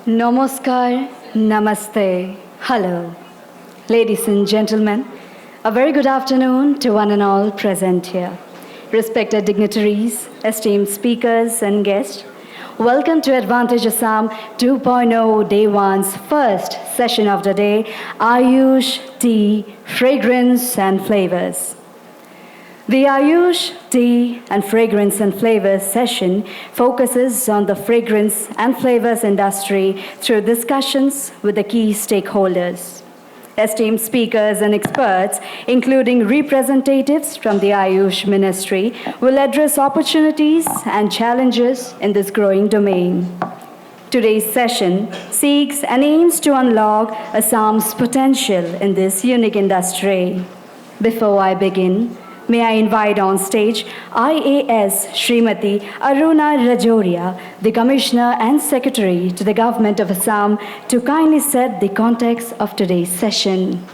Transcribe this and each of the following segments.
Namaskar, Namaste, hello. Ladies and gentlemen, a very good afternoon to one and all present here. Respected dignitaries, esteemed speakers and guests, welcome to Advantage Assam 2.0 Day 1's first session of the day, Ayush, Tea, Fragrance and Flavours. The Ayush, Tea and Fragrance and Flavors session focuses on the fragrance and flavors industry through discussions with the key stakeholders. Esteemed speakers and experts, including representatives from the Ayush Ministry, will address opportunities and challenges in this growing domain. Today's session seeks and aims to unlock Assam's potential in this unique industry. Before I begin, may I invite on stage IAS Srimati Aruna Rajoria, the Commissioner and Secretary to the Government of Assam, to kindly set the context of today's session.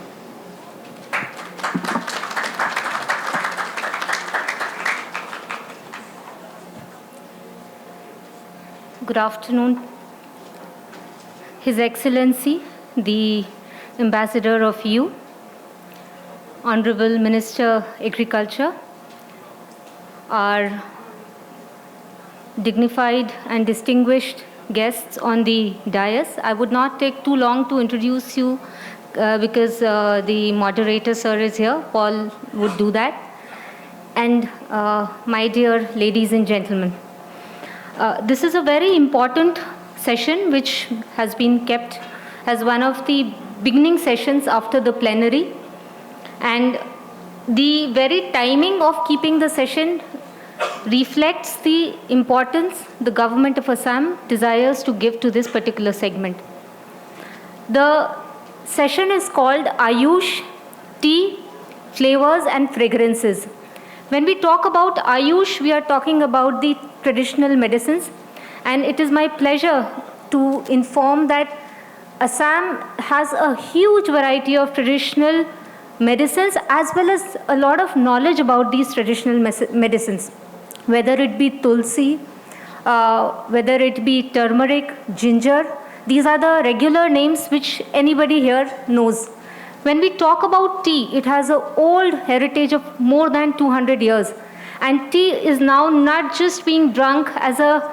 Good afternoon. His Excellency, the Ambassador of EU, Honorable Minister Agriculture, our dignified and distinguished guests on the dais. I would not take too long to introduce you because the moderator, sir, is here. Paul would do that. And my dear ladies and gentlemen, this is a very important session which has been kept as one of the beginning sessions after the plenary. And the very timing of keeping the session reflects the importance the government of Assam desires to give to this particular segment. The session is called Ayush, Tea, Flavors and Fragrances. When we talk about Ayush, we are talking about the traditional medicines, and it is my pleasure to inform that Assam has a huge variety of traditional medicines as well as a lot of knowledge about these traditional medicines, whether it be tulsi, whether it be turmeric, ginger. These are the regular names which anybody here knows. When we talk about tea, it has an old heritage of more than 200 years. And tea is now not just being drunk as a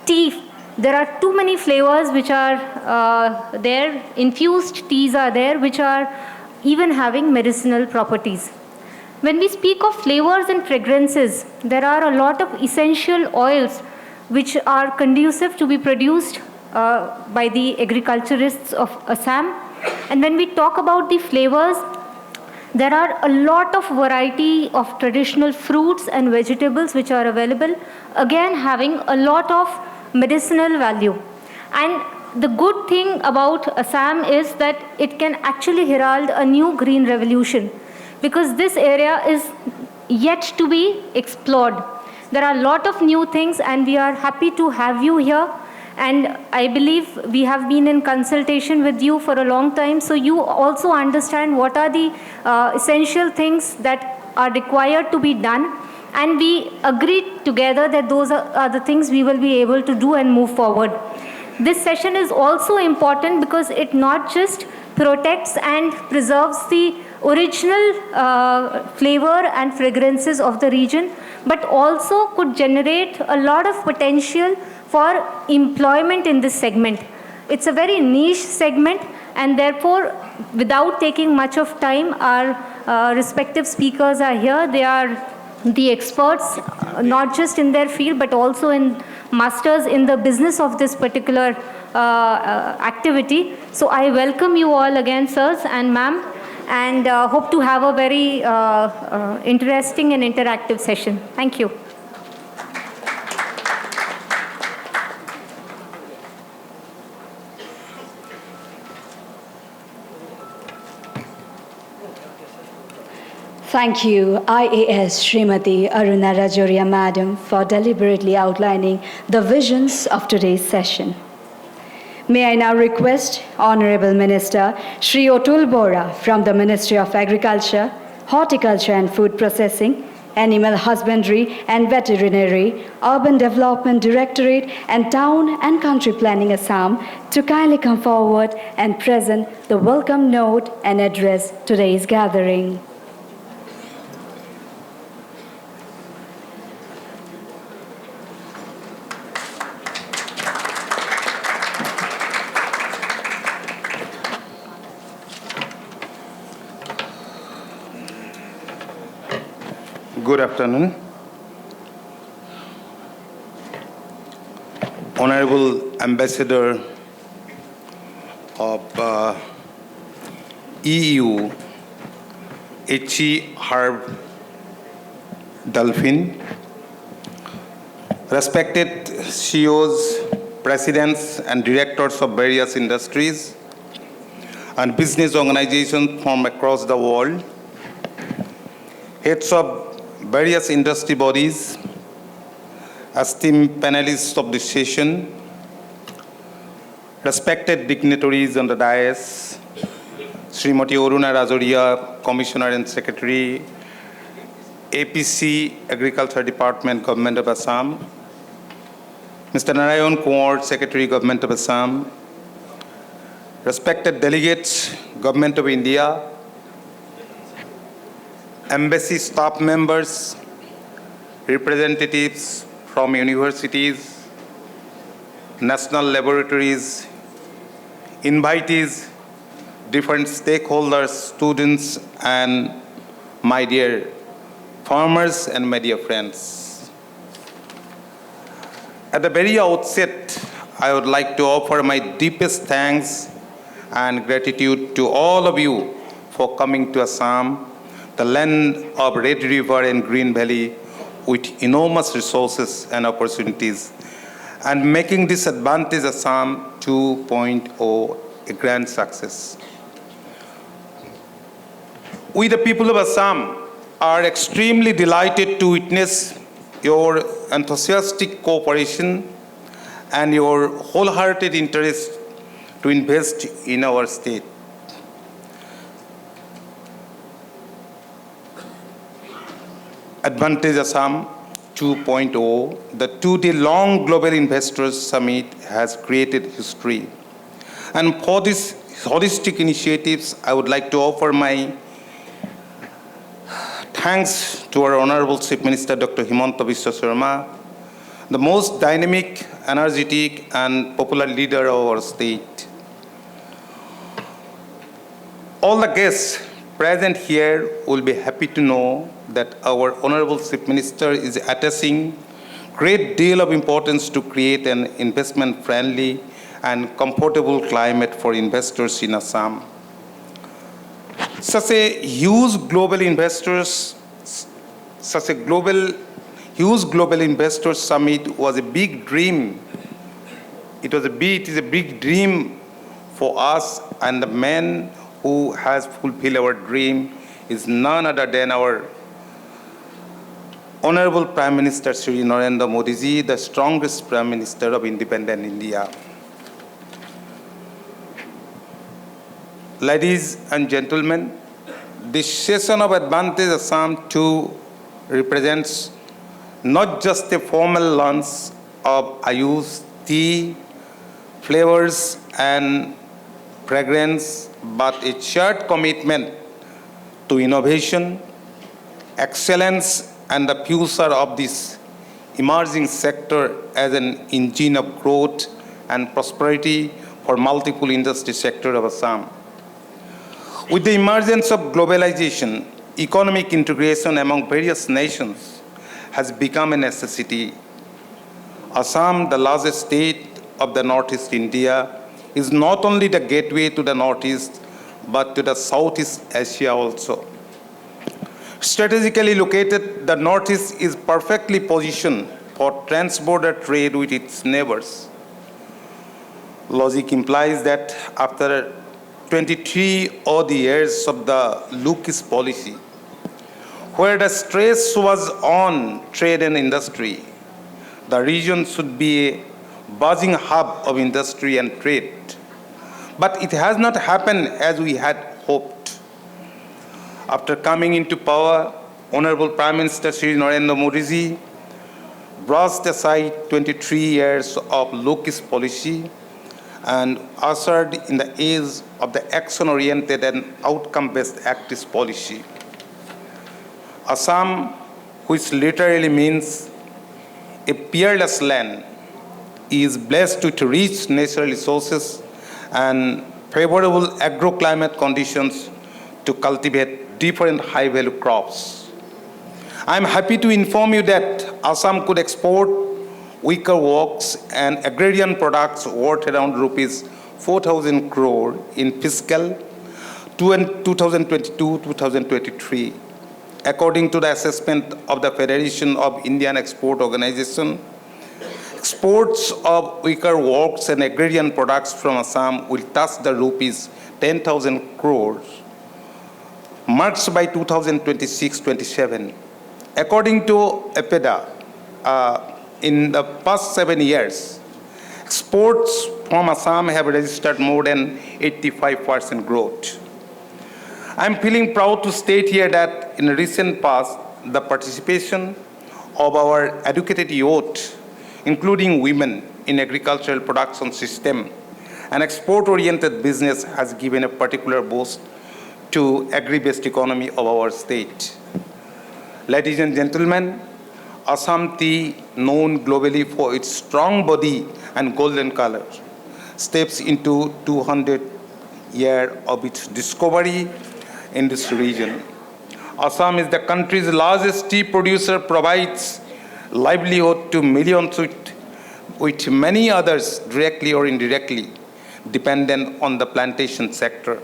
tea. There are too many flavors which are there. Infused teas are there which are even having medicinal properties. When we speak of flavors and fragrances, there are a lot of essential oils which are conducive to be produced by the agriculturists of Assam. And when we talk about the flavors, there are a lot of variety of traditional fruits and vegetables which are available, again having a lot of medicinal value. And the good thing about Assam is that it can actually herald a new green revolution, because this area is yet to be explored. There are a lot of new things and we are happy to have you here. And I believe we have been in consultation with you for a long time, so you also understand what are the essential things that are required to be done. And we agreed together that those are the things we will be able to do and move forward. This session is also important because it not just protects and preserves the original flavor and fragrances of the region, but also could generate a lot of potential for employment in this segment. It's a very niche segment, and therefore, without taking much of time, our respective speakers are here. They are the experts, not just in their field, but also in masters in the business of this particular activity. So I welcome you all again, sirs and ma'am, and hope to have a very interesting and interactive session. Thank you. Thank you, IAS Srimati Aruna Rajoria Madam, for deliberately outlining the visions of today's session. May I now request Honorable Minister Shri Otul Bora from the Ministry of Agriculture, Horticulture and Food Processing, Animal Husbandry and Veterinary, Urban Development Directorate, and Town and Country Planning Assam to kindly come forward and present the welcome note and address today's gathering. Good afternoon. Honorable Ambassador of EU, H.E. Herb Dolphin, respected CEOs, presidents, and directors of various industries and business organizations from across the world, heads of various industry bodies, esteemed panelists of this session, respected dignitaries on the dais, Srimati Aruna Rajoria, Commissioner and Secretary, APC, Agriculture Department, Government of Assam, Mr. Narayan Kumar, Secretary, Government of Assam, respected delegates, Government of India, embassy staff members, representatives from universities, national laboratories, invitees, different stakeholders, students, and my dear farmers and media friends. At the very outset, I would like to offer my deepest thanks and gratitude to all of you for coming to Assam, the land of Red River and Green Valley with enormous resources and opportunities, and making this Advantage Assam 2.0 a grand success. We, the people of Assam, are extremely delighted to witness your enthusiastic cooperation and your wholehearted interest to invest in our state. Advantage Assam 2.0, the two-day-long Global Investors Summit has created history. And for these holistic initiatives, I would like to offer my thanks to our Honorable Chief Minister, Dr. Himanta Biswa Sarma, the most dynamic, energetic, and popular leader of our state. All the guests present here will be happy to know that our Honorable Chief Minister is attaching great deal of importance to create an investment-friendly and comfortable climate for investors in Assam. Such a huge global investors summit was a big dream. It is a big dream for us, and the man who has fulfilled our dream is none other than our Honorable Prime Minister Shri Narendra Modi ji, the strongest Prime Minister of independent India. Ladies and gentlemen, this session of Advantage Assam 2 represents not just a formal launch of Ayush tea, flavors, and fragrance, but a shared commitment to innovation, excellence, and the future of this emerging sector as an engine of growth and prosperity for multiple industry sectors of Assam. With the emergence of globalization, economic integration among various nations has become a necessity. Assam, the largest state of the Northeast India, is not only the gateway to the Northeast, but to the Southeast Asia also. Strategically located, the Northeast is perfectly positioned for trans-border trade with its neighbors. Logic implies that after 23 odd years of the Lucas policy, where the stress was on trade and industry, the region should be a buzzing hub of industry and trade. But it has not happened as we had hoped. After coming into power, Honorable Prime Minister Shri Narendra Modi ji brushed aside 23 years of locust policy and ushered in the age of the action-oriented and outcome-based activist policy. Assam, which literally means a peerless land, is blessed with rich natural resources and favorable agroclimate conditions to cultivate different high-value crops. I am happy to inform you that Assam could export wicker works and agrarian products worth around rupees 4,000 crore in fiscal 2022-2023. According to the assessment of the Federation of Indian Export Organization, exports of wicker works and agrarian products from Assam will touch the rupees 10,000 crores, marked by 2026-27. According to EPEDA, in the past 7 years, exports from Assam have registered more than 85% growth. I'm feeling proud to state here that in the recent past, the participation of our educated youth, including women in agricultural production system and export-oriented business, has given a particular boost to agri-based economy of our state. Ladies and gentlemen, Assam tea, known globally for its strong body and golden color, steps into 200 years of its discovery in this region. Assam is the country's largest tea producer, provides livelihood to millions with many others directly or indirectly dependent on the plantation sector.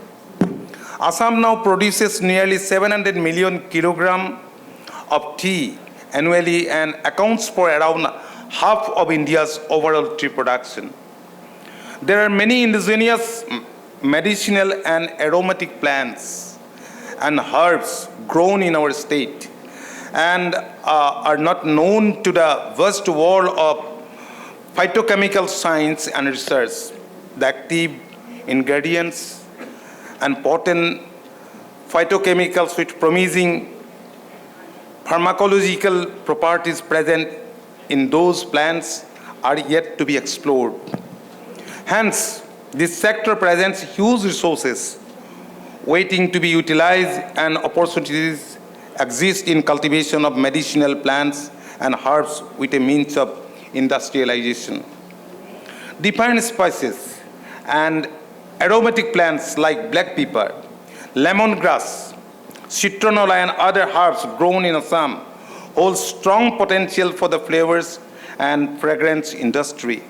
Assam now produces nearly 700 million kilograms of tea annually and accounts for around half of India's overall tea production. There are many indigenous medicinal and aromatic plants and herbs grown in our state and are not known to the vast world of phytochemical science and research. The active ingredients and potent phytochemicals with promising pharmacological properties present in those plants are yet to be explored. Hence, this sector presents huge resources waiting to be utilized, and opportunities exist in cultivation of medicinal plants and herbs with a means of industrialization. Different spices and aromatic plants like black pepper, lemongrass, citronella, and other herbs grown in Assam hold strong potential for the flavors and fragrance industry.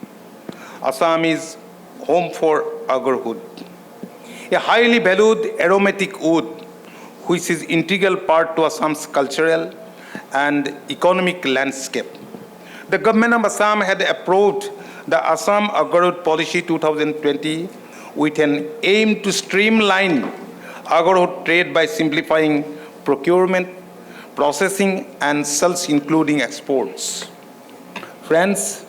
Assam is home for agarwood, a highly valued aromatic wood which is integral part to Assam's cultural and economic landscape. The government of Assam had approved the Assam Agarwood Policy 2020 with an aim to streamline agarwood trade by simplifying procurement, processing, and sales, including exports. Friends,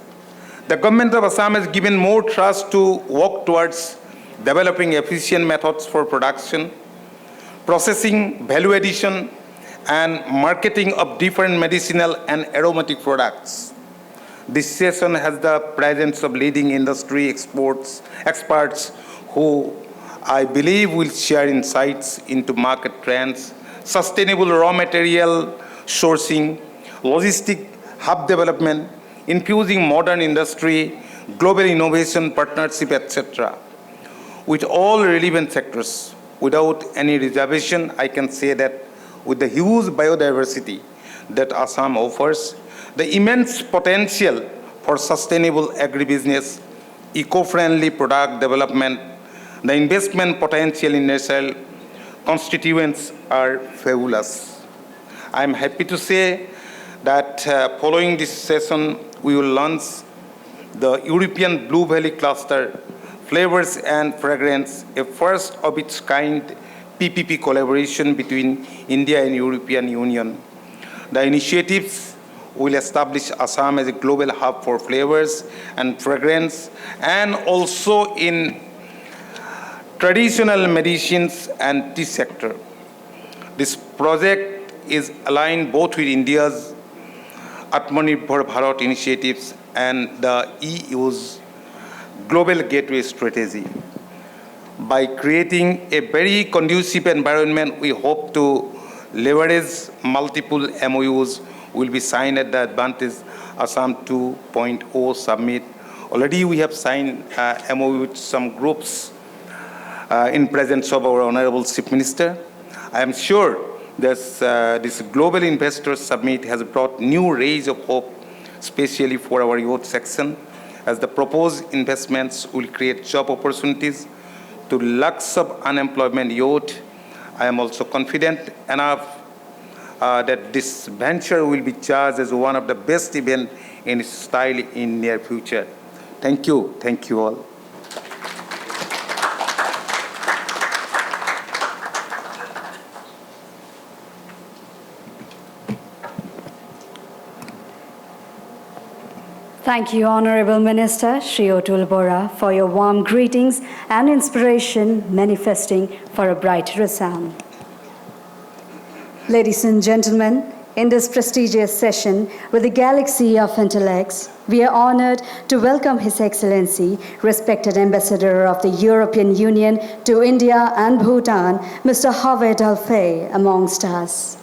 the government of Assam has given more trust to work towards developing efficient methods for production, processing, value addition, and marketing of different medicinal and aromatic products. This session has the presence of leading industry experts who I believe will share insights into market trends, sustainable raw material sourcing, logistic hub development, infusing modern industry, global innovation partnership, etc. With all relevant sectors, without any reservation, I can say that with the huge biodiversity that Assam offers, the immense potential for sustainable agribusiness, eco-friendly product development, the investment potential in natural constituents are fabulous. I am happy to say that following this session, we will launch the European Blue Valley Cluster Flavors and Fragrance, a first of its kind PPP collaboration between India and European Union. The initiatives will establish Assam as a global hub for flavors and fragrance, and also in traditional medicines and tea sector. This project is aligned both with India's Atmanirbhar Bharat initiatives and the EU's Global Gateway strategy. By creating a very conducive environment, we hope to leverage multiple MOUs will be signed at the Advantage Assam 2.0 summit. Already we have signed MOU with some groups in presence of our Honorable Chief Minister. I am sure this Global Investors Summit has brought new rays of hope, especially for our youth section, as the proposed investments will create job opportunities to lakhs of unemployment youth. I am also confident enough that this venture will be charged as one of the best events in its style in near future. Thank you all. Thank you, Honorable Minister Shri Atul Bora, for your warm greetings and inspiration manifesting for a brighter Assam. Ladies and gentlemen, in this prestigious session with the galaxy of intellects, we are honored to welcome His Excellency, respected Ambassador of the European Union to India and Bhutan, Mr. Javed Alfay, amongst us.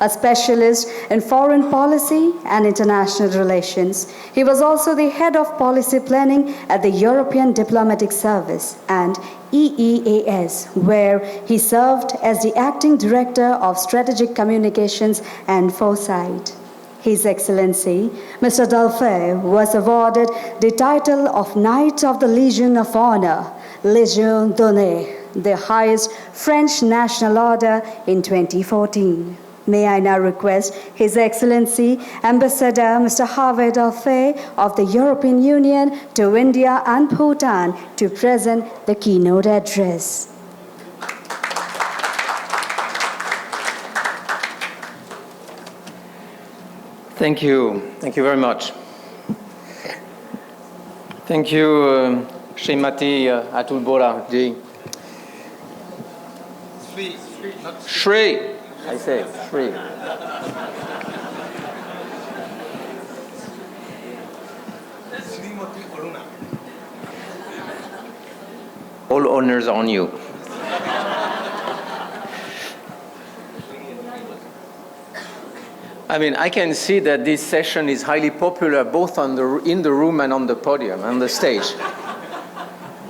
A specialist in foreign policy and international relations, he was also the head of policy planning at the European Diplomatic Service and EEAS, where he served as the acting director of strategic communications and foresight. His Excellency, Mr. Dalfay, was awarded the title of Knight of the Legion of Honor, Légion d'honneur, the highest French national order in 2014. May I now request His Excellency, Ambassador Mr. Javed Alfay of the European Union to India and Bhutan to present the keynote address. Thank you very much. Thank you, Srimati Atul Bora ji. Shri. I say Shri. All honors on you. I mean, I can see that this session is highly popular both in the room and on the podium, on the stage.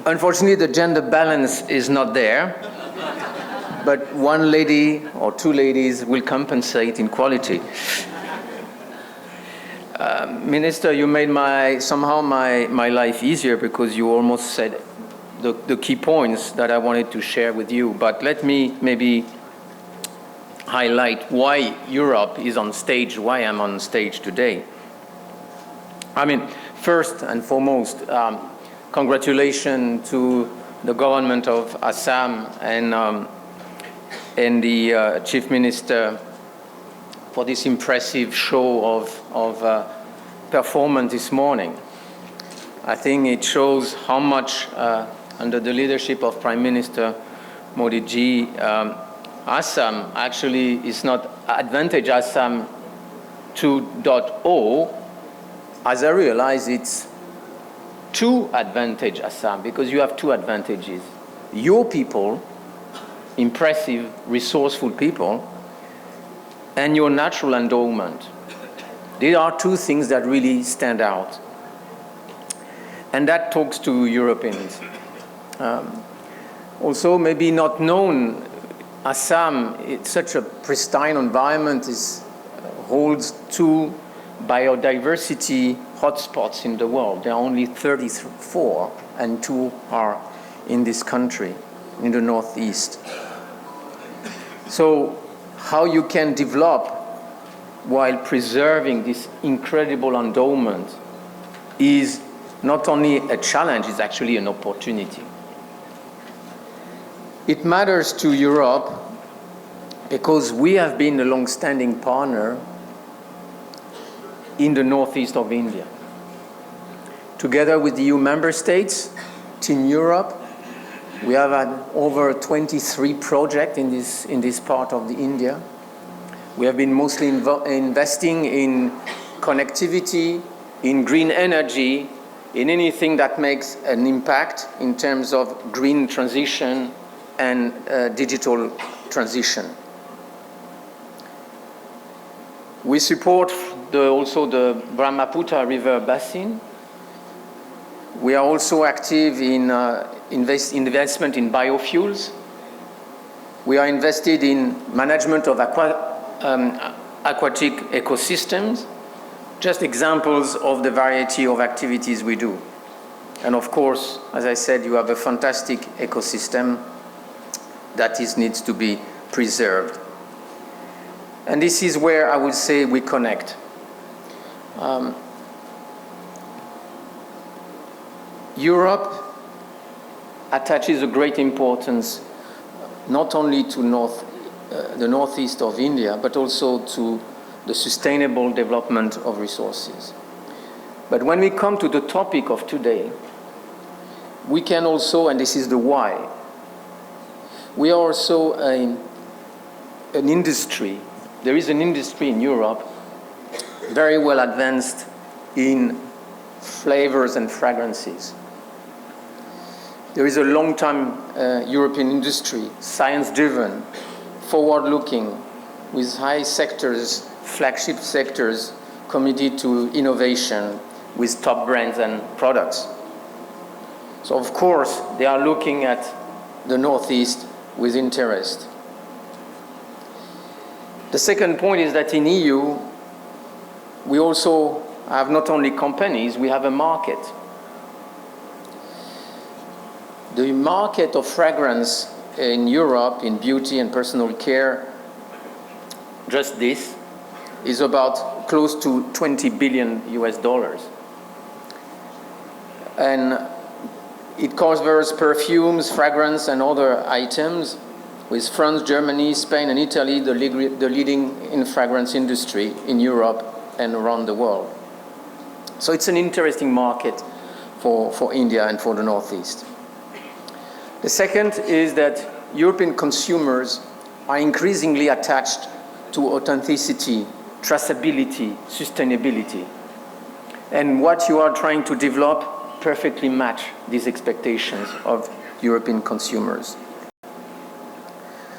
Unfortunately, the gender balance is not there. But one lady or two ladies will compensate in quality. Minister, you made somehow my life easier because you almost said the key points that I wanted to share with you. But let me maybe highlight why Europe is on stage, why I'm on stage today. I mean, first and foremost, congratulations to the government of Assam and the Chief Minister for this impressive show of performance this morning. I think it shows how much, under the leadership of Prime Minister Modi ji, Assam actually is not Advantage Assam 2.0. As I realize, it's two Advantage Assam, because you have two advantages. Your people, impressive, resourceful people, and your natural endowment. These are two things that really stand out. And that talks to Europeans. Also, maybe not known, Assam, it's such a pristine environment, holds two biodiversity hotspots in the world. There are only 34, and two are in this country, in the Northeast. So how you can develop while preserving this incredible endowment is not only a challenge, it's actually an opportunity. It matters to Europe because we have been a long-standing partner in the northeast of India. Together with the EU member states, Team Europe, we have had over 23 projects in this part of India. We have been mostly investing in connectivity, in green energy, in anything that makes an impact in terms of green transition and digital transition. We support also the Brahmaputra River basin. We are also active in investment in biofuels. We are invested in management of aquatic ecosystems, just examples of the variety of activities we do. And of course, as I said, you have a fantastic ecosystem that needs to be preserved. And this is where I would say we connect. Europe attaches a great importance not only to the northeast of India, but also to the sustainable development of resources. But when we come to the topic of today, we can also, and this is the why, we are also an industry. There is an industry in Europe very well advanced in flavors and fragrances. There is a long-time European industry, science-driven, forward-looking, with high sectors, flagship sectors, committed to innovation with top brands and products. So of course, they are looking at the Northeast with interest. The second point is that in EU, we also have not only companies, we have a market. The market of fragrance in Europe, in beauty and personal care, just this, is about close to $20 billion US. And it covers perfumes, fragrance, and other items, with France, Germany, Spain, and Italy the leading in fragrance industry in Europe and around the world. So it's an interesting market for India and for the Northeast. The second is that European consumers are increasingly attached to authenticity, traceability, sustainability. And what you are trying to develop perfectly match these expectations of European consumers.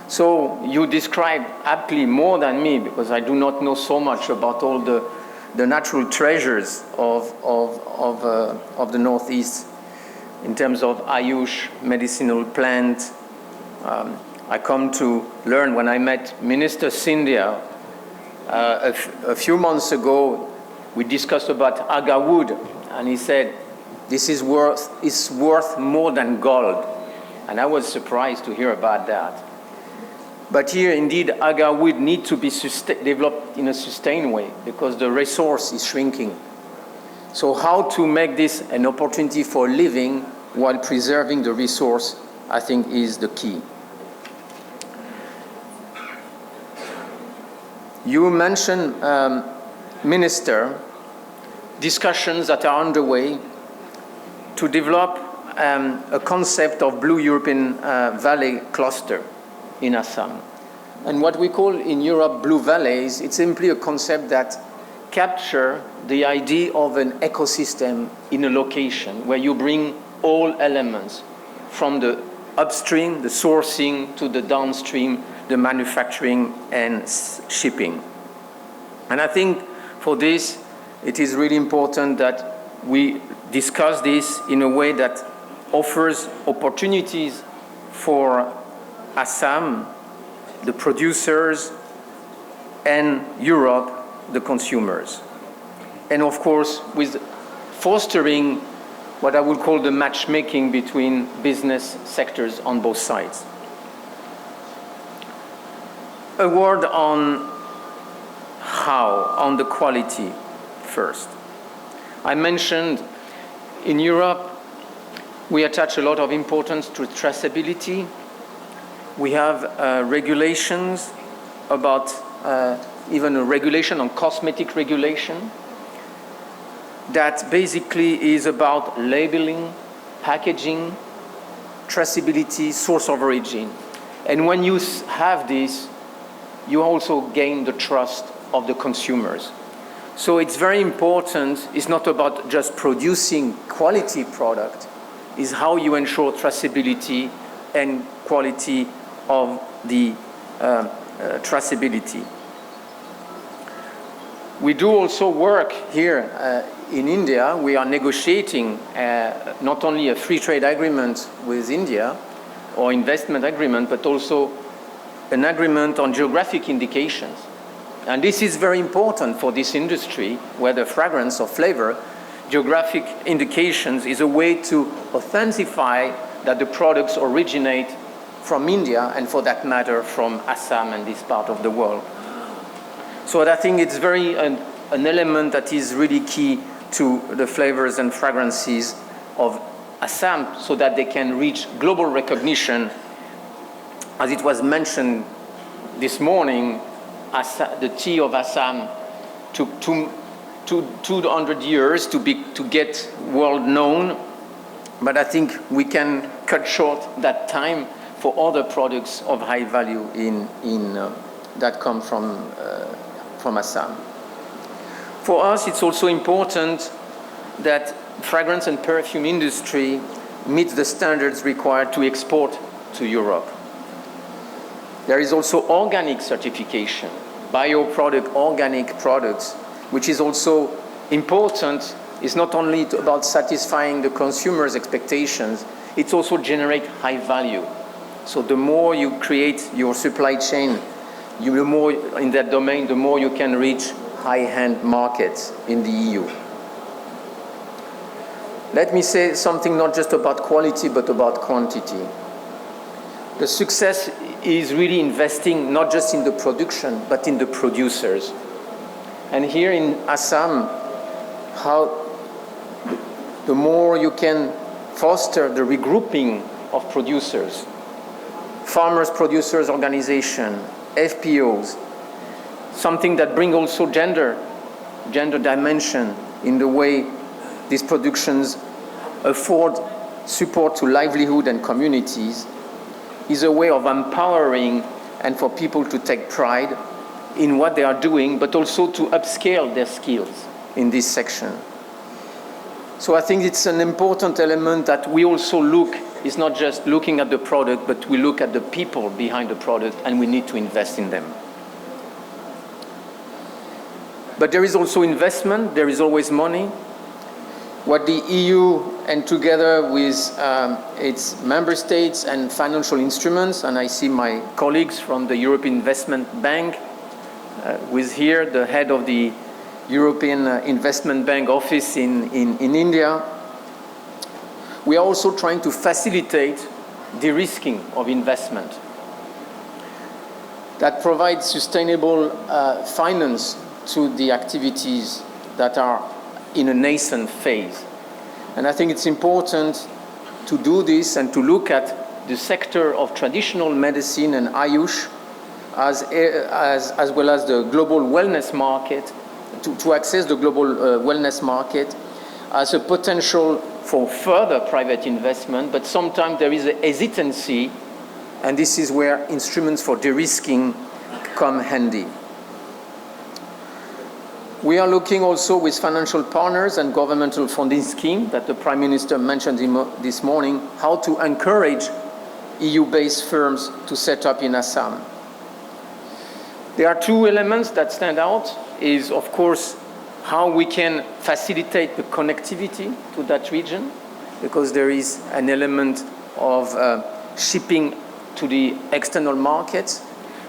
So you describe aptly more than me, because I do not know so much about all the natural treasures of the Northeast in terms of Ayush medicinal plant. I come to learn when I met Minister Scindia a few months ago, we discussed about agar wood, and he said, this is worth more than gold. And I was surprised to hear about that. But here, indeed, agar wood need to be developed in a sustained way because the resource is shrinking. So how to make this an opportunity for living while preserving the resource, I think, is the key. You mentioned, Minister, discussions that are underway to develop a concept of Blue European Valley cluster in Assam. And what we call in Europe Blue Valleys, it's simply a concept that captures the idea of an ecosystem in a location where you bring all elements from the upstream, the sourcing, to the downstream, the manufacturing and shipping. And I think for this, it is really important that we discuss this in a way that offers opportunities for Assam, the producers, and Europe, the consumers. And of course, with fostering what I would call the matchmaking between business sectors on both sides. A word on how, on the quality first. I mentioned in Europe, we attach a lot of importance to traceability. We have regulations about, even a regulation on cosmetic regulation that basically is about labeling, packaging, traceability, source of origin. And when you have this, you also gain the trust of the consumers. So it's very important. It's not about just producing quality product, it's how you ensure traceability and quality of the traceability. We do also work here in India. We are negotiating not only a free trade agreement with India or investment agreement, but also an agreement on geographic indications. And this is very important for this industry, whether fragrance or flavor. Geographic indications is a way to authentify that the products originate from India, and for that matter, from Assam and this part of the world. So I think it's an element that is really key to the flavors and fragrances of Assam, so that they can reach global recognition. As it was mentioned this morning, the tea of Assam took 200 years to get world known, but I think we can cut short that time for other products of high value that come from Assam. For us, it's also important that fragrance and perfume industry meets the standards required to export to Europe. There is also organic certification, bioproduct, organic products, which is also important. It's not only about satisfying the consumer's expectations, it's also generate high value. So the more you create your supply chain, the more in that domain, the more you can reach high-end markets in the EU. Let me say something not just about quality, but about quantity. The success is really investing not just in the production, but in the producers. And here in Assam, the more you can foster the regrouping of producers, farmers, producers organization, FPOs, something that bring also gender dimension in the way these productions afford support to livelihood and communities, is a way of empowering and for people to take pride in what they are doing, but also to upscale their skills in this section. So I think it's an important element that we also look. It's not just looking at the product, but we look at the people behind the product, and we need to invest in them. But there is also investment, there is always money. What the EU, and together with its member states and financial instruments, and I see my colleagues from the European Investment Bank, with here the head of the European Investment Bank office in India, we are also trying to facilitate de-risking of investment that provides sustainable finance to the activities that are in a nascent phase. And I think it's important to do this and to look at the sector of traditional medicine and Ayush as well as the global wellness market, to access the global wellness market as a potential for further private investment, but sometimes there is a hesitancy, and this is where instruments for de-risking come handy. We are looking also with financial partners and governmental funding scheme that the Prime Minister mentioned this morning, how to encourage EU-based firms to set up in Assam. There are two elements that stand out, is of course how we can facilitate the connectivity to that region, because there is an element of shipping to the external markets.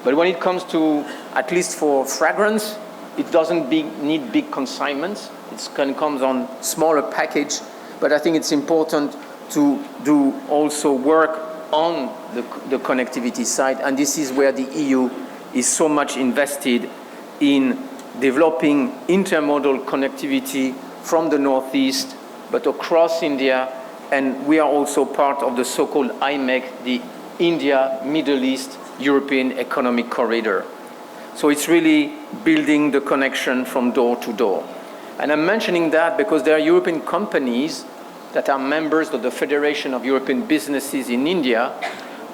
But when it comes to, at least for fragrance, it doesn't need big consignments. It comes on smaller package, but I think it's important to do also work on the connectivity side, and this is where the EU is so much invested in developing intermodal connectivity from the northeast, but across India, and we are also part of the so-called IMEC, the India, Middle East, European Economic Corridor. So it's really building the connection from door to door. And I'm mentioning that because there are European companies that are members of the Federation of European Businesses in India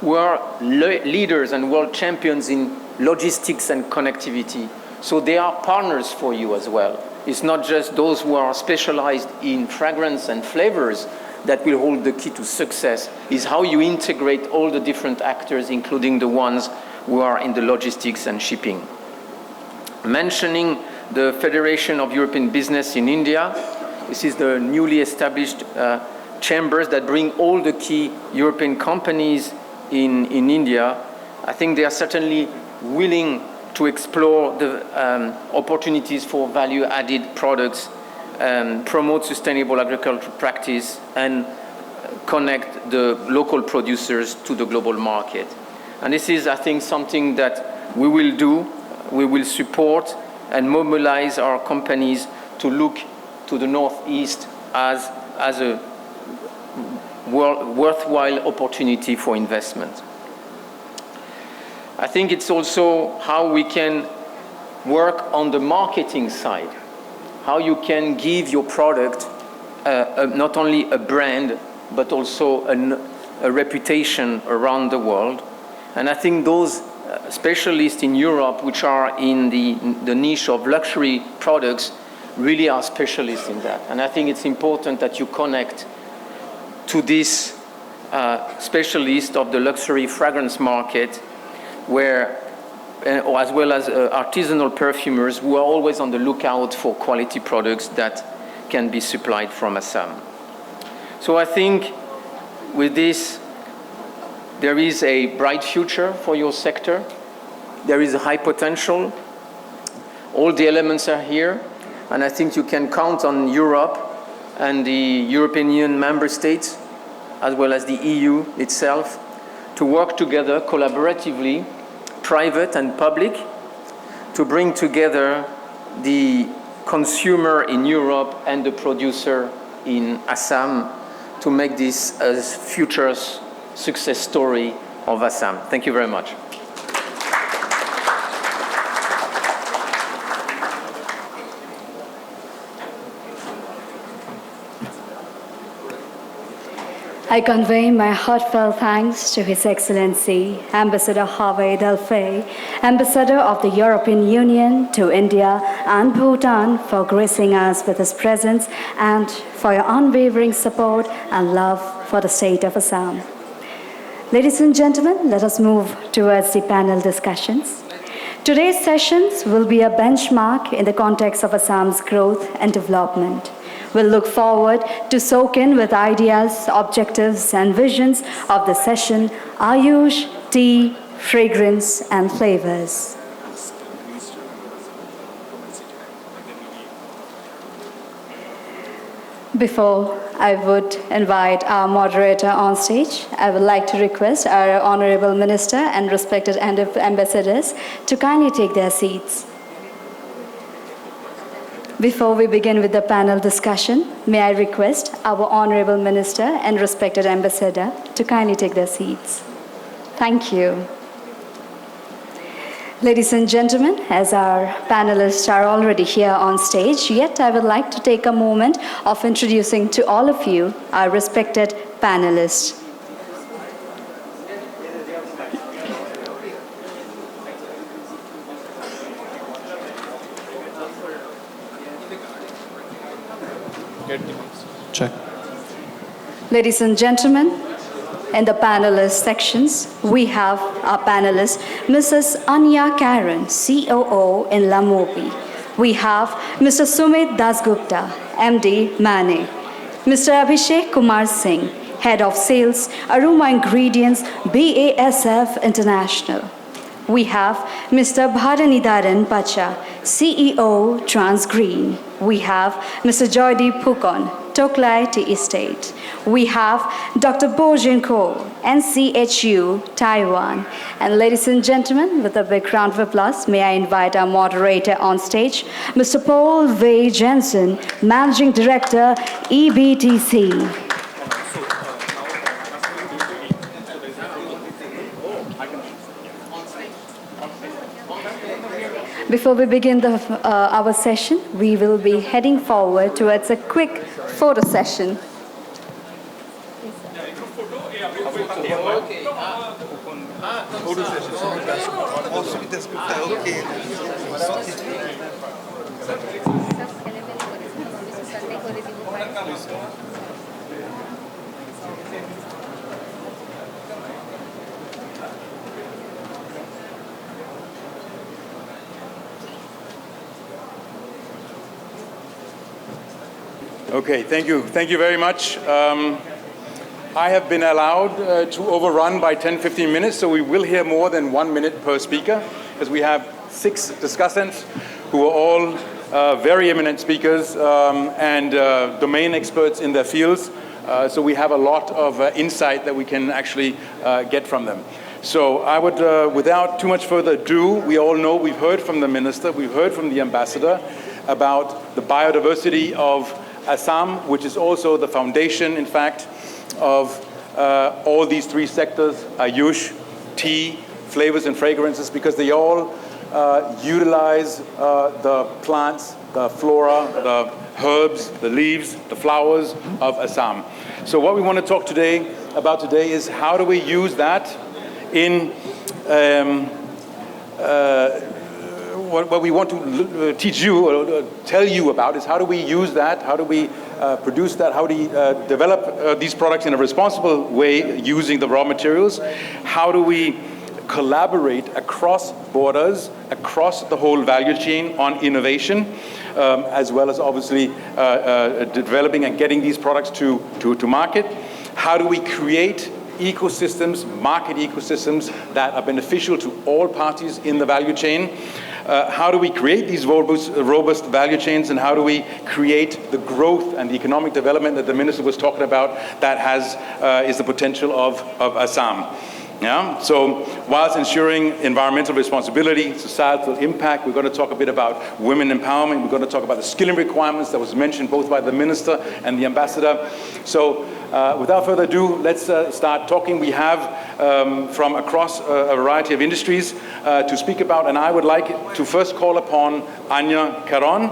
who are leaders and world champions in logistics and connectivity. So they are partners for you as well. It's not just those who are specialized in fragrance and flavors that will hold the key to success. It's how you integrate all the different actors, including the ones who are in the logistics and shipping. Mentioning the Federation of European Business in India, this is the newly established chambers that bring all the key European companies in India. I think they are certainly willing to explore the opportunities for value-added products, promote sustainable agricultural practice, and connect the local producers to the global market. And this is, I think, something that we will do. We will support and mobilize our companies to look to the Northeast as a worthwhile opportunity for investment. I think it's also how we can work on the marketing side, how you can give your product not only a brand, but also a reputation around the world. And I think those specialists in Europe, which are in the niche of luxury products, really are specialists in that. And I think it's important that you connect to this specialist of the luxury fragrance market, where, or as well as artisanal perfumers who are always on the lookout for quality products that can be supplied from Assam. So I think with this, there is a bright future for your sector. There is a high potential. All the elements are here, and I think you can count on Europe and the European Union member states, as well as the EU itself, to work together collaboratively, private and public, to bring together the consumer in Europe and the producer in Assam to make this a future success story of Assam. Thank you very much. I convey my heartfelt thanks to His Excellency, Ambassador Harvey Delphi, Ambassador of the European Union to India and Bhutan, for gracing us with his presence and for your unwavering support and love for the state of Assam. Ladies and gentlemen, let us move towards the panel discussions. Today's sessions will be a benchmark in the context of Assam's growth and development. We'll look forward to soak in with ideas, objectives, and visions of the session, Ayush, Tea, Fragrance, and Flavors. Before I would invite our moderator on stage, I would like to request our Honorable Minister and respected ambassadors to kindly take their seats. Before we begin with the panel discussion, may I request our Honorable Minister and respected Ambassador to kindly take their seats. Thank you. Ladies and gentlemen, as our panelists are already here on stage, yet I would like to take a moment of introducing to all of you our respected panelists. Check. Ladies and gentlemen, in the panelist sections, we have our panelists, Mrs. Anya Karen, COO in Lamobi. We have Mr. Sumit Dasgupta, MD, Mane. Mr. Abhishek Kumar Singh, Head of Sales, Aroma Ingredients, BASF International. We have Mr. Bharanidharan Pacha, CEO, Transgreen. We have Mr. Joydeep Phukon, Toklai Tea Estate. We have Dr. Bojin Ko, NCHU, Taiwan. And ladies and gentlemen, with a big round of applause, may I invite our moderator on stage, Mr. Paul V. Jensen, Managing Director, EBTC. Before we begin our session, we will be heading forward towards a quick photo session. Okay, thank you. Thank you very much. I have been allowed to overrun by 10-15 minutes, so we will hear more than 1 minute per speaker, as we have 6 discussants who are all very eminent speakers and domain experts in their fields. So we have a lot of insight that we can actually get from them. So I would, without too much further ado, we all know, we've heard from the minister, we've heard from the ambassador about the biodiversity of Assam, which is also the foundation, in fact, of all these 3 sectors, Ayush, tea, flavors and fragrances, because they all utilize the plants, the flora, the herbs, the leaves, the flowers of Assam. So what we want to talk about today is how do we use that in what we want to teach you or tell you about is how do we use that, how do we produce that, how do we develop these products in a responsible way using the raw materials, how do we collaborate across borders, across the whole value chain on innovation, as well as obviously developing and getting these products to market. How do we create ecosystems, market ecosystems that are beneficial to all parties in the value chain? How do we create these robust value chains, and how do we create the growth and the economic development that the minister was talking about that is the potential of Assam? Yeah? So whilst ensuring environmental responsibility, societal impact, we're going to talk a bit about women empowerment, we're going to talk about the skilling requirements that was mentioned both by the minister and the ambassador. So without further ado, let's start talking. We have from across a variety of industries to speak about, and I would like to first call upon Anya Caron.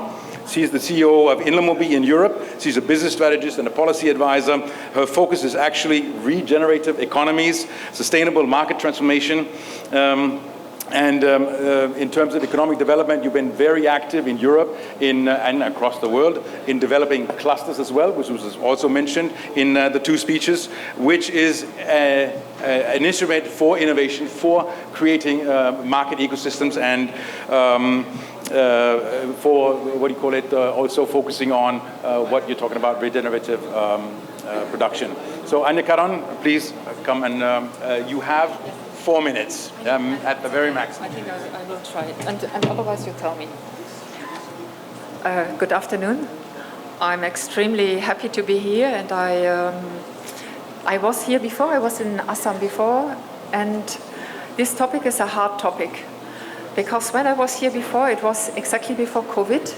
She's the CEO of Inlamobi in Europe. She's a business strategist and a policy advisor. Her focus is actually regenerative economies, sustainable market transformation, and in terms of economic development, you've been very active in Europe and across the world in developing clusters as well, which was also mentioned in the 2 speeches, which is an instrument for innovation, for creating market ecosystems and for, what do you call it, also focusing on what you're talking about, regenerative production. So Anya Karan, please come, and you have 4 minutes at the very maximum. I think I will try it, and otherwise you tell me. Good afternoon. I'm extremely happy to be here, and I was here before, I was in Assam before, and this topic is a hard topic. Because when I was here before, it was exactly before COVID,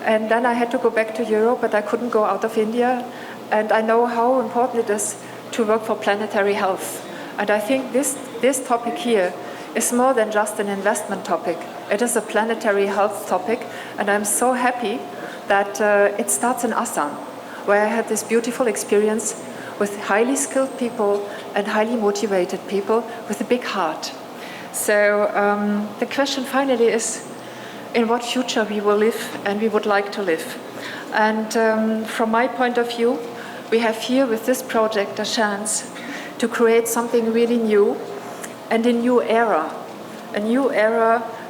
and then I had to go back to Europe, but I couldn't go out of India, and I know how important it is to work for planetary health. And I think this topic here is more than just an investment topic. It is a planetary health topic, and I'm so happy that it starts in Assam, where I had this beautiful experience with highly skilled people and highly motivated people with a big heart. So the question finally is, in what future we will live and we would like to live. And from my point of view, we have here with this project a chance to create something really new and a new era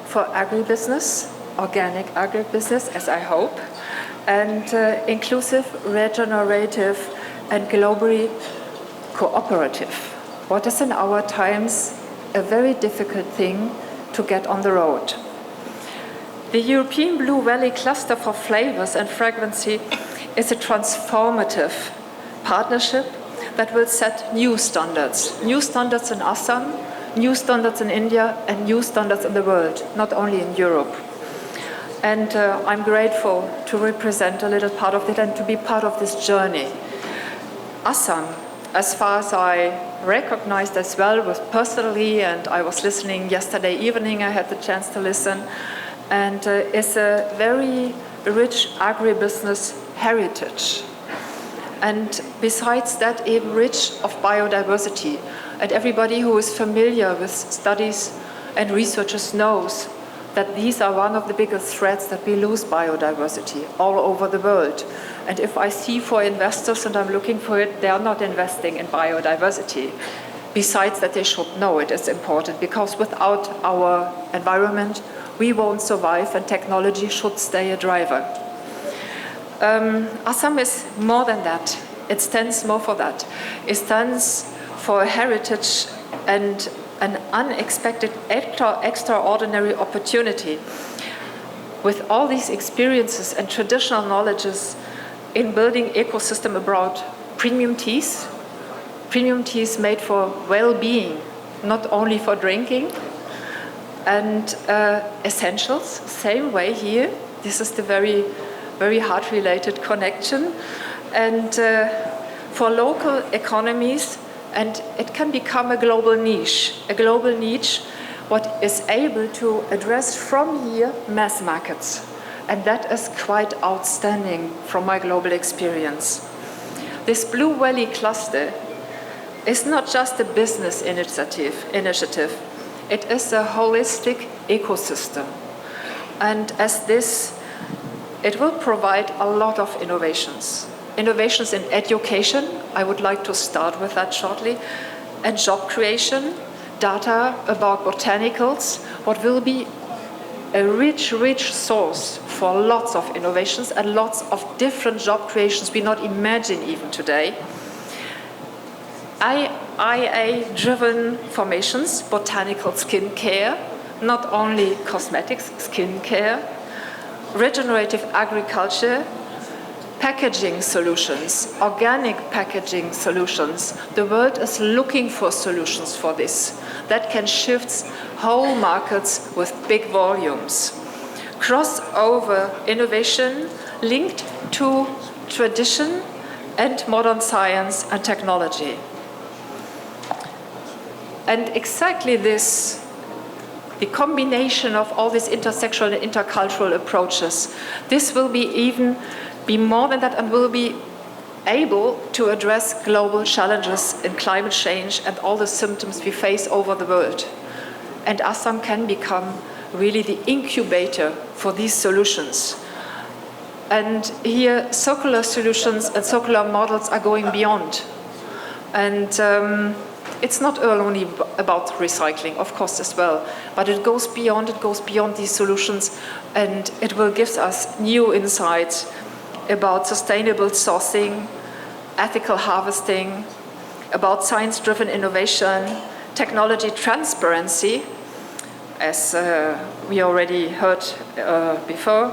for agribusiness, organic agribusiness, as I hope, and inclusive, regenerative, and globally cooperative. What is in our times a very difficult thing to get on the road. The European Blue Valley Cluster for Flavors and Fragrancy is a transformative partnership that will set new standards in Assam, new standards in India, and new standards in the world, not only in Europe. And I'm grateful to represent a little part of it and to be part of this journey. Assam, as far as I recognized as well, was personally, and I was listening yesterday evening, I had the chance to listen, and is a very rich agribusiness heritage. And besides that, even rich of biodiversity. And everybody who is familiar with studies and researchers knows that these are one of the biggest threats, that we lose biodiversity all over the world. And if I see for investors and I'm looking for it, they are not investing in biodiversity. Besides that, they should know it is important, because without our environment, we won't survive, and technology should stay a driver. Assam is more than that. It stands more for that. It stands for a heritage and an unexpected, extraordinary opportunity. With all these experiences and traditional knowledges in building ecosystem around premium teas made for well-being, not only for drinking, and essentials, same way here. This is the very, very heart-related connection. And for local economies, and it can become a global niche what is able to address from here mass markets. And that is quite outstanding from my global experience. This Blue Valley cluster is not just a business initiative. It is a holistic ecosystem. And as this, it will provide a lot of innovations. Innovations in education, I would like to start with that shortly, and job creation, data about botanicals, what will be a rich source for lots of innovations and lots of different job creations we not imagine even today. IA-driven formations, botanical skin care, not only cosmetics, skin care, regenerative agriculture, packaging solutions, organic packaging solutions. The world is looking for solutions for this that can shift whole markets with big volumes. Crossover innovation linked to tradition and modern science and technology. And exactly this, the combination of all these intersectional and intercultural approaches, this will be more than that, and will be able to address global challenges in climate change and all the symptoms we face over the world. And Assam can become really the incubator for these solutions. And here, circular solutions and circular models are going beyond. And it's not only about recycling, of course, as well, but it goes beyond these solutions, and it will give us new insights about sustainable sourcing, ethical harvesting, about science-driven innovation, technology transparency, as we already heard before,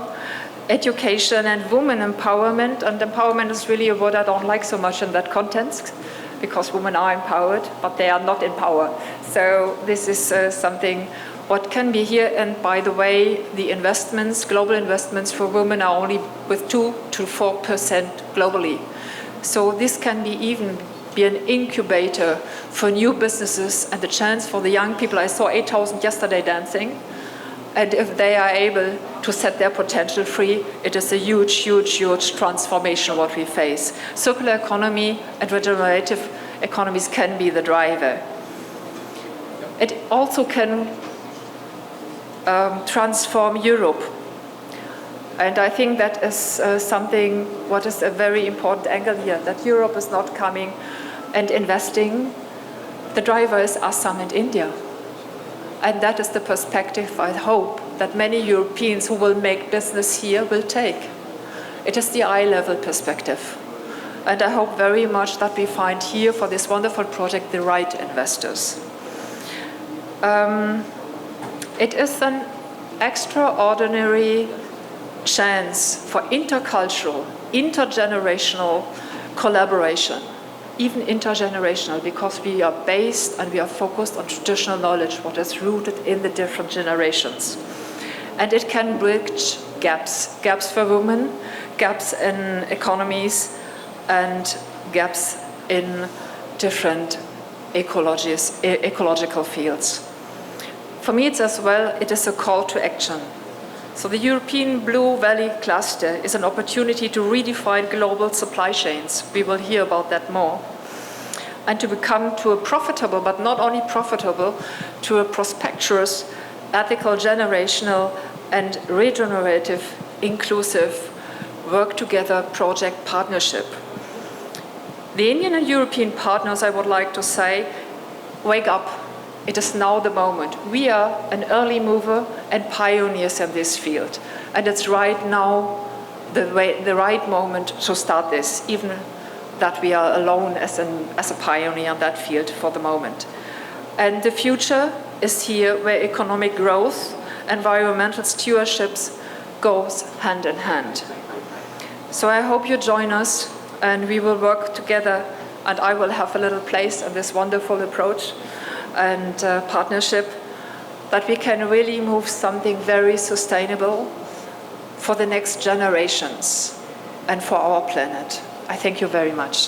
education and women empowerment. And empowerment is really a word I don't like so much in that context, because women are empowered, but they are not in power. So this is something what can be here. And by the way, the investments, global investments for women are only with 2 to 4% globally. So this can be an incubator for new businesses and the chance for the young people. I saw 8,000 yesterday dancing. And if they are able to set their potential free, it is a huge transformation what we face. Circular economy and regenerative economies can be the driver. It also can transform Europe. And I think that is something what is a very important angle here, that Europe is not coming and investing. The driver is Assam and India. And that is the perspective I hope that many Europeans who will make business here will take. It is the eye-level perspective. And I hope very much that we find here for this wonderful project the right investors. It is an extraordinary chance for intercultural, intergenerational collaboration. Even intergenerational, because we are based and we are focused on traditional knowledge, what is rooted in the different generations. And it can bridge gaps for women, gaps in economies, and gaps in different ecological fields. For me, it is a call to action. So the European Blue Valley Cluster is an opportunity to redefine global supply chains. We will hear about that more. And to become to a profitable, but not only profitable, to a prosperous, ethical, generational, and regenerative, inclusive, work together project partnership. The Indian and European partners, I would like to say, wake up. It is now the moment. We are an early mover and pioneers in this field. And it's right now the right moment to start this, even that we are alone as a pioneer in that field for the moment. And the future is here, where economic growth, environmental stewardships goes hand in hand. So I hope you join us, and we will work together, and I will have a little place in this wonderful approach and partnership, that we can really move something very sustainable for the next generations and for our planet. I thank you very much.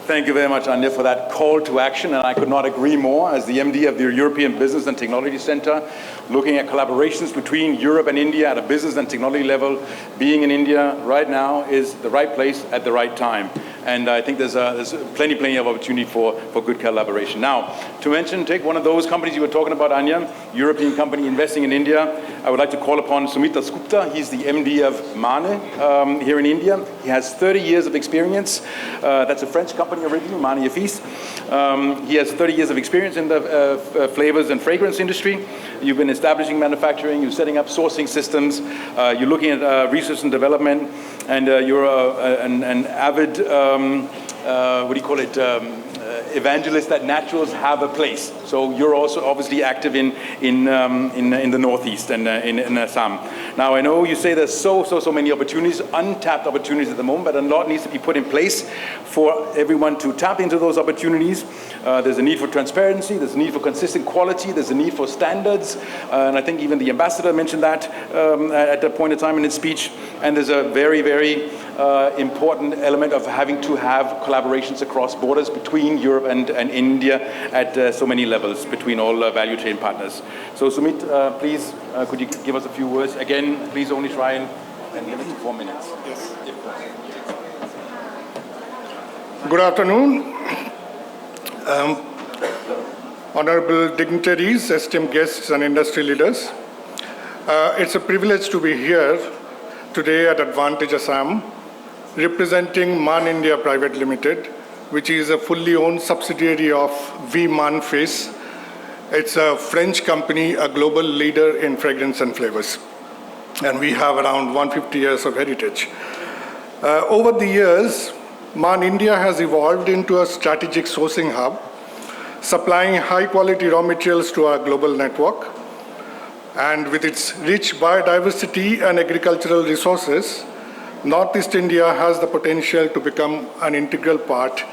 Thank you very much, Anya, for that call to action, and I could not agree more. As the MD of the European Business and Technology Center, looking at collaborations between Europe and India at a business and technology level, being in India right now is the right place at the right time. And I think there's plenty of opportunity for good collaboration. Now, to mention, take one of those companies you were talking about, Anya, European company investing in India. I would like to call upon Sumit Dasgupta. He's the MD of Mane here in India. He has 30 years of experience. That's a French company originally, Mane Yafis. He has 30 years of experience in the flavors and fragrance industry. You've been establishing manufacturing, you're setting up sourcing systems, you're looking at research and development, and you're an avid, evangelist that naturals have a place. So you're also obviously active in the Northeast and in Assam. Now I know you say there's so many opportunities, untapped opportunities at the moment, but a lot needs to be put in place for everyone to tap into those opportunities. There's a need for transparency, there's a need for consistent quality, there's a need for standards, and I think even the ambassador mentioned that at that point in time in his speech. And there's a very important element of having to have collaborations across borders between Europe and India at so many levels between all value chain partners. So Sumit, please, could you give us a few words? Again, please only try and limit to 4 minutes. Yes. Good afternoon. Honorable dignitaries, esteemed guests and industry leaders. It's a privilege to be here today at Advantage Assam, representing MAN India Private Limited, which is a fully owned subsidiary of Man Face. It's a French company, a global leader in fragrance and flavors. And we have around 150 years of heritage. Over the years, MAN India has evolved into a strategic sourcing hub, supplying high-quality raw materials to our global network. And with its rich biodiversity and agricultural resources, Northeast India has the potential to become an integral part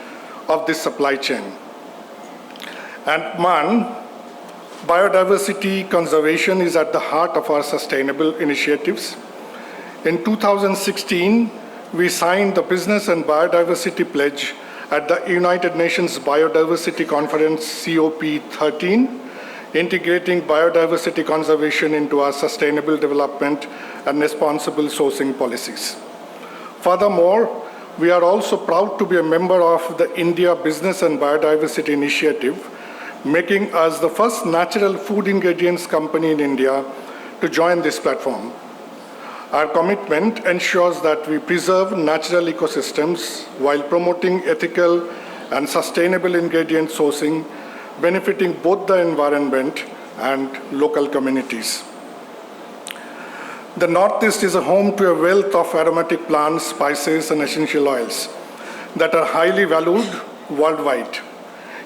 of this supply chain. And MAN, biodiversity conservation is at the heart of our sustainable initiatives. In 2016, we signed the Business and Biodiversity Pledge at the United Nations Biodiversity Conference COP13, integrating biodiversity conservation into our sustainable development and responsible sourcing policies. Furthermore, we are also proud to be a member of the India Business and Biodiversity Initiative, making us the first natural food ingredients company in India to join this platform. Our commitment ensures that we preserve natural ecosystems while promoting ethical and sustainable ingredient sourcing, benefiting both the environment and local communities. The Northeast is a home to a wealth of aromatic plants, spices, and essential oils that are highly valued worldwide.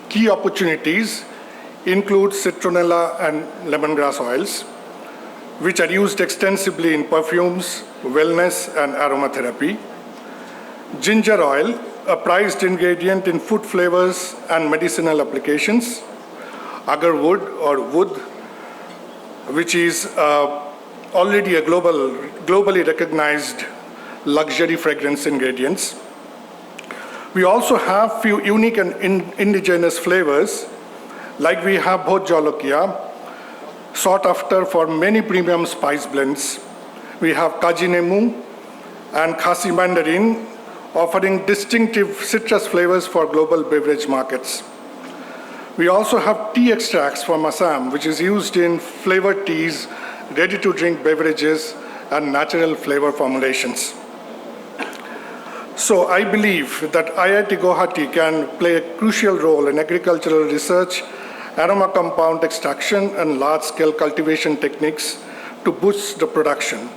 Key opportunities include citronella and lemongrass oils, which are used extensively in perfumes, wellness, and aromatherapy. Ginger oil, a prized ingredient in food flavors and medicinal applications. Agarwood or wood, which is already a globally recognized luxury fragrance ingredients. We also have few unique and indigenous flavors Like we have Bhoj Jolokia, sought after for many premium spice blends. We have Kaji Nemu and Khasi Mandarin, offering distinctive citrus flavors for global beverage markets. We also have tea extracts from Assam, which is used in flavored teas, ready-to-drink beverages, and natural flavor formulations. So I believe that IIT Guwahati can play a crucial role in agricultural research, aroma compound extraction, and large-scale cultivation techniques to boost the production.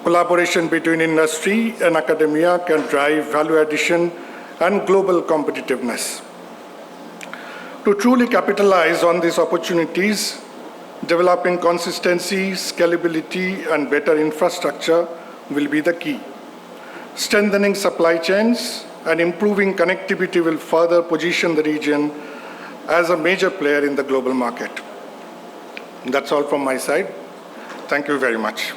Collaboration between industry and academia can drive value addition and global competitiveness. To truly capitalize on these opportunities, developing consistency, scalability, and better infrastructure will be the key. Strengthening supply chains and improving connectivity will further position the region as a major player in the global market. That's all from my side. Thank you very much.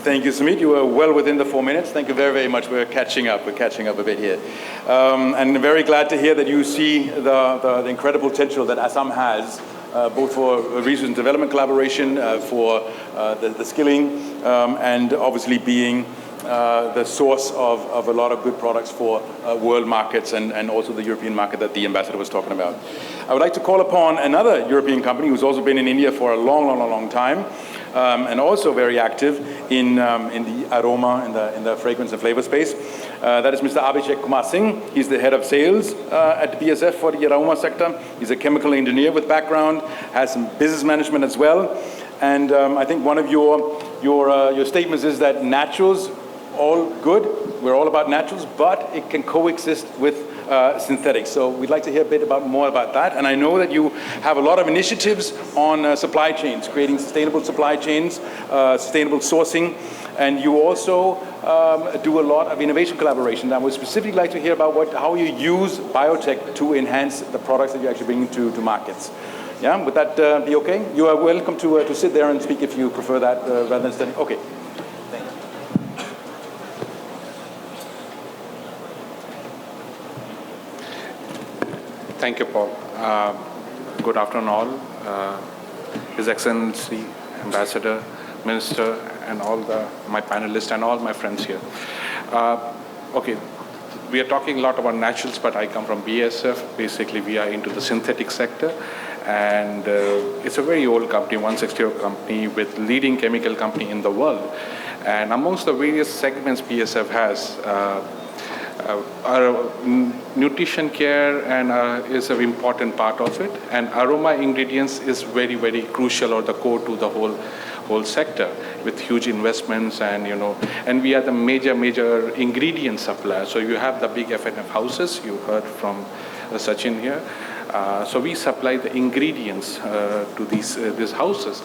Thank you, Sumit. You were well within the 4 minutes. Thank you very, very much. We're catching up. We're catching up a bit here. And very glad to hear that you see the incredible potential that Assam has, both for research and development collaboration, for the skilling, and obviously being the source of a lot of good products for world markets and also the European market that the ambassador was talking about. I would like to call upon another European company who's also been in India for a long time, and also very active in the aroma, in the fragrance and flavor space. That is Mr. Abhishek Kumar Singh. He's the head of sales at BSF for the aroma sector. He's a chemical engineer with background, has some business management as well. And I think one of your statements is that naturals, all good. We're all about naturals, but it can coexist with synthetics. So we'd like to hear a bit more about that. And I know that you have a lot of initiatives on supply chains, creating sustainable supply chains, sustainable sourcing, and you also do a lot of innovation collaboration. I would specifically like to hear about how you use biotech to enhance the products that you're actually bringing to markets. Yeah, would that be okay? You are welcome to sit there and speak if you prefer that rather than standing. Okay. Thank you, Paul. Good afternoon, all. His Excellency, Ambassador, Minister, and all my panelists and all my friends here. Okay, we are talking a lot about naturals, but I come from BSF. Basically, we are into the synthetic sector, and it's a very old company, 160-year-old company with leading chemical company in the world. And amongst the various segments BSF has, our nutrition care and is an important part of it, and aroma ingredients is very, very crucial, or the core to the whole sector, with huge investments, and we are the major ingredient supplier. So you have the big F&F houses, you heard from Sachin here. So we supply the ingredients to these houses.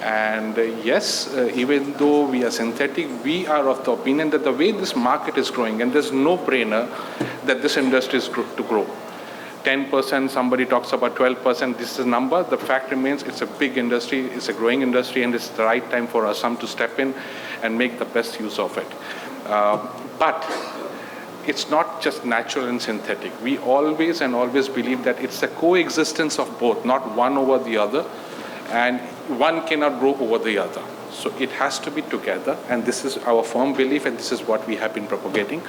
And yes, even though we are synthetic, we are of the opinion that the way this market is growing, and there's no brainer that this industry is to grow. 10%, somebody talks about 12%, this is a number. The fact remains it's a big industry, it's a growing industry, and it's the right time for Assam to step in and make the best use of it. But it's not just natural and synthetic. We always believe that it's a coexistence of both, not one over the other, and one cannot grow over the other. So it has to be together, and this is our firm belief, and this is what we have been propagating.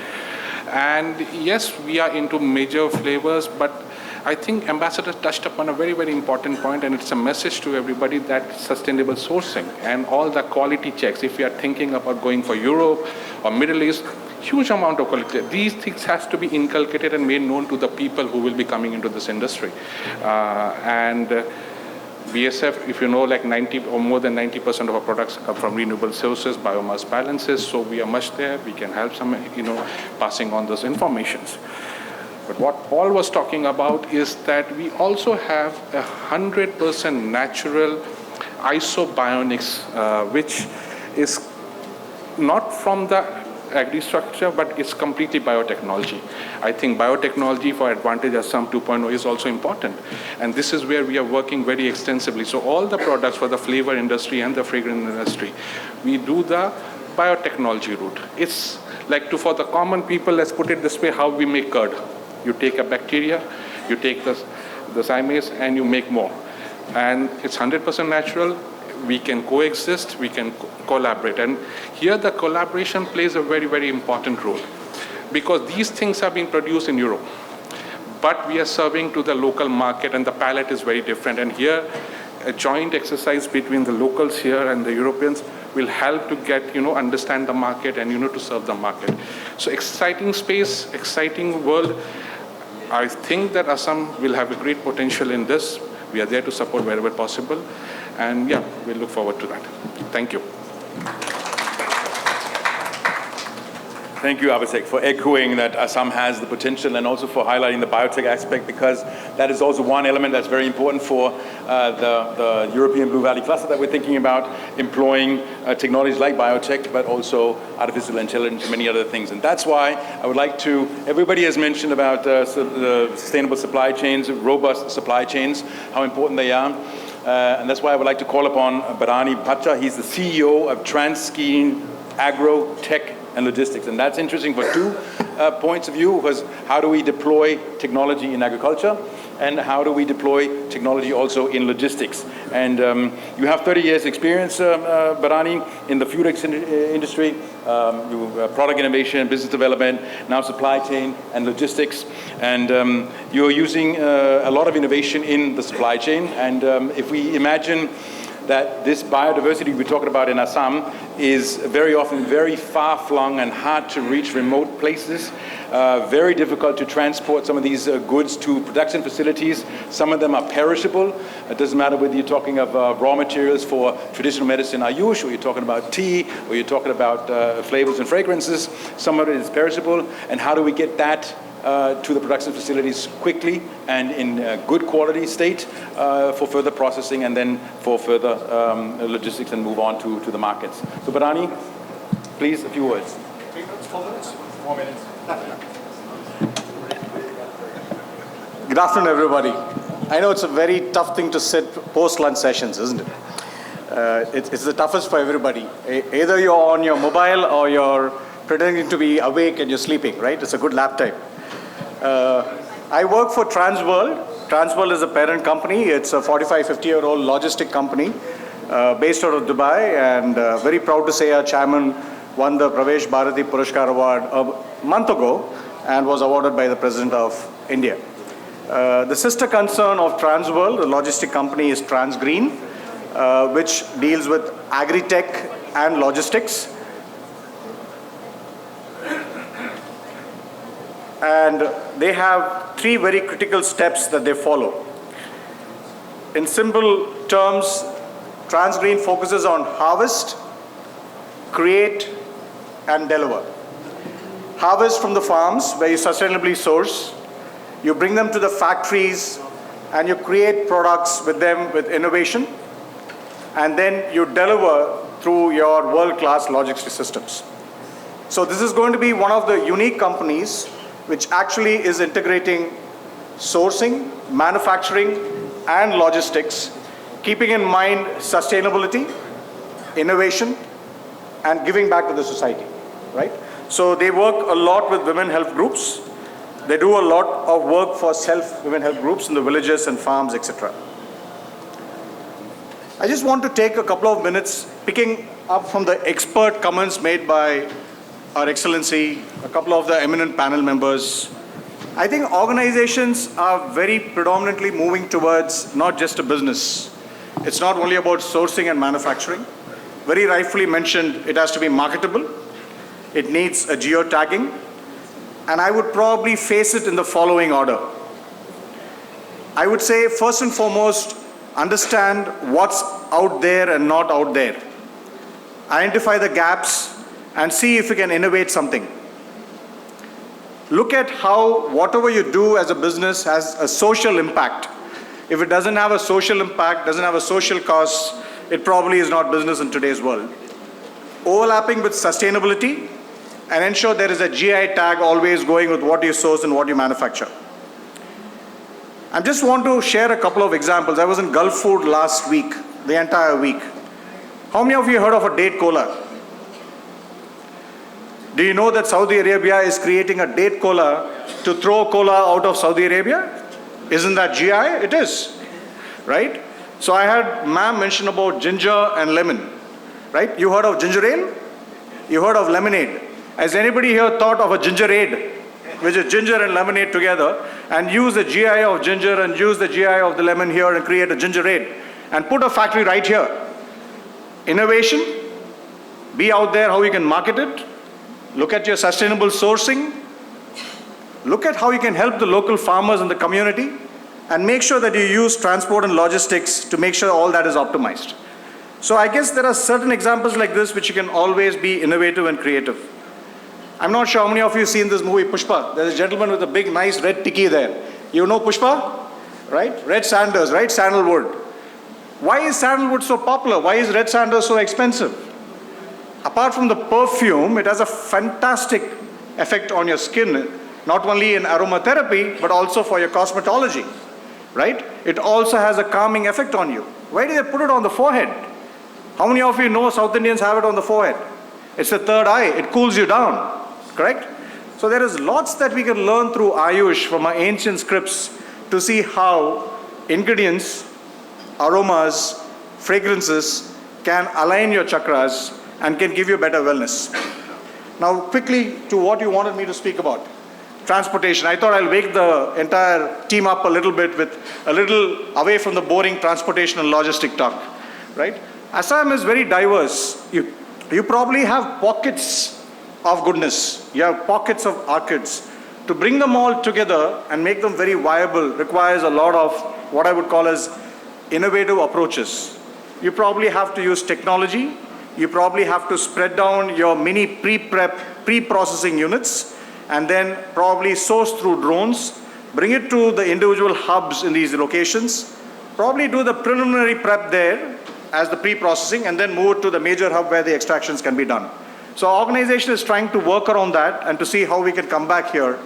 And yes, we are into major flavors, but I think Ambassador touched upon a very, very important point, and it's a message to everybody that sustainable sourcing and all the quality checks, if we are thinking about going for Europe or Middle East, huge amount of quality. These things has to be inculcated and made known to the people who will be coming into this industry. BSF, if you know, like 90 or more than 90% of our products come from renewable sources, biomass balances, so we are much there. We can help some, passing on those informations. But what Paul was talking about is that we also have 100% natural isobionics, which is not from the agri-structure, but it's completely biotechnology. I think biotechnology for Advantage Assam 2.0 is also important. And this is where we are working very extensively. So all the products for the flavor industry and the fragrance industry, we do the biotechnology route. It's like for the common people, let's put it this way, how we make curd. You take a bacteria, you take the zymase, and you make more. And it's 100% natural. We can coexist, we can collaborate. And here the collaboration plays a very, very important role, because these things are being produced in Europe, but we are serving to the local market, and the palette is very different. And here, a joint exercise between the locals here and the Europeans will help to get, understand the market and, to serve the market. So exciting space, exciting world. I think that Assam will have a great potential in this. We are there to support wherever possible. And yeah, we look forward to that. Thank you. Thank you, Abhishek, for echoing that Assam has the potential, and also for highlighting the biotech aspect, because that is also one element that's very important for the European Blue Valley cluster that we're thinking about, employing technologies like biotech, but also artificial intelligence and many other things. And that's why I would like to, everybody has mentioned about the sustainable supply chains, robust supply chains, how important they are. And that's why I would like to call upon Bharani Bhatta. He's the CEO of Transkeen Agro Tech and Logistics. And that's interesting for two points of view, because how do we deploy technology in agriculture, and how do we deploy technology also in logistics? And you have 30 years experience, Bharani, in the food industry, product innovation, business development, now supply chain and logistics. And you're using a lot of innovation in the supply chain. And if we imagine that this biodiversity we're talking about in Assam is very often very far-flung and hard to reach remote places, very difficult to transport some of these goods to production facilities. Some of them are perishable. It doesn't matter whether you're talking of raw materials for traditional medicine Ayush, or you're talking about tea, or you're talking about flavors and fragrances. Some of it is perishable. And how do we get that to the production facilities quickly and in good quality state for further processing, and then for further logistics, and move on to the markets? So Bharani, please, a few words. 3 minutes, 4 minutes? 4 minutes. Good afternoon, everybody. I know it's a very tough thing to sit post-lunch sessions, isn't it? It's the toughest for everybody. Either you're on your mobile or you're pretending to be awake and you're sleeping, right? It's a good lap time. I work for Transworld. Transworld is a parent company. It's a 45, 50-year-old logistic company based out of Dubai, and very proud to say our chairman won the Pravesh Bharati Purashkar Award a month ago and was awarded by the President of India. The sister concern of Transworld, the logistic company, is Transgreen, which deals with agri-tech and logistics. And they have 3 very critical steps that they follow. In simple terms, Transgreen focuses on harvest, create, and deliver. Harvest from the farms, where you sustainably source. You bring them to the factories, and you create products with them with innovation. And then you deliver through your world-class logistics systems. So this is going to be one of the unique companies which actually is integrating sourcing, manufacturing, and logistics, keeping in mind sustainability, innovation, and giving back to the society, right? So they work a lot with women health groups. They do a lot of work for women health groups in the villages and farms, etc. I just want to take a couple of minutes picking up from the expert comments made by Our Excellency, a couple of the eminent panel members. I think organizations are very predominantly moving towards not just a business. It's not only about sourcing and manufacturing. Very rightfully mentioned, it has to be marketable. It needs a geotagging. And I would probably face it in the following order. I would say, first and foremost, understand what's out there and not out there. Identify the gaps and see if you can innovate something. Look at how whatever you do as a business has a social impact. If it doesn't have a social impact, doesn't have a social cost, it probably is not business in today's world. Overlapping with sustainability, and ensure there is a GI tag always going with what you source and what you manufacture. I just want to share a couple of examples. I was in Gulf Food last week, the entire week. How many of you heard of a date cola? Do you know that Saudi Arabia is creating a date cola to throw cola out of Saudi Arabia? Isn't that GI? It is, right? So I heard ma'am mention about ginger and lemon, right? You heard of ginger ale? You heard of lemonade? Has anybody here thought of a gingerade, which is ginger and lemonade together, and use the GI of ginger and use the GI of the lemon here and create a gingerade and put a factory right here? Innovation, be out there how you can market it, look at your sustainable sourcing, look at how you can help the local farmers in the community, and make sure that you use transport and logistics to make sure all that is optimized. So I guess there are certain examples like this which you can always be innovative and creative. I'm not sure how many of you have seen this movie Pushpa. There's a gentleman with a big nice red tiki there. You know Pushpa? Right? Red sandals, right? Sandalwood. Why is sandalwood so popular? Why is red sandal so expensive? Apart from the perfume, it has a fantastic effect on your skin, not only in aromatherapy, but also for your cosmetology, right? It also has a calming effect on you. Why do they put it on the forehead? How many of you know South Indians have it on the forehead? It's the third eye. It cools you down, correct? So there is lots that we can learn through Ayush from our ancient scripts to see how ingredients, aromas, fragrances can align your chakras and can give you better wellness. Now quickly to what you wanted me to speak about. Transportation. I thought I'll wake the entire team up a little bit with a little away from the boring transportation and logistic talk, right? Assam is very diverse. You probably have pockets of goodness. You have pockets of orchids. To bring them all together and make them very viable requires a lot of what I would call as innovative approaches. You probably have to use technology. You probably have to spread down your mini pre-processing units and then probably source through drones, bring it to the individual hubs in these locations, probably do the preliminary prep there as the pre-processing and then move it to the major hub where the extractions can be done. So our organization is trying to work around that and to see how we can come back here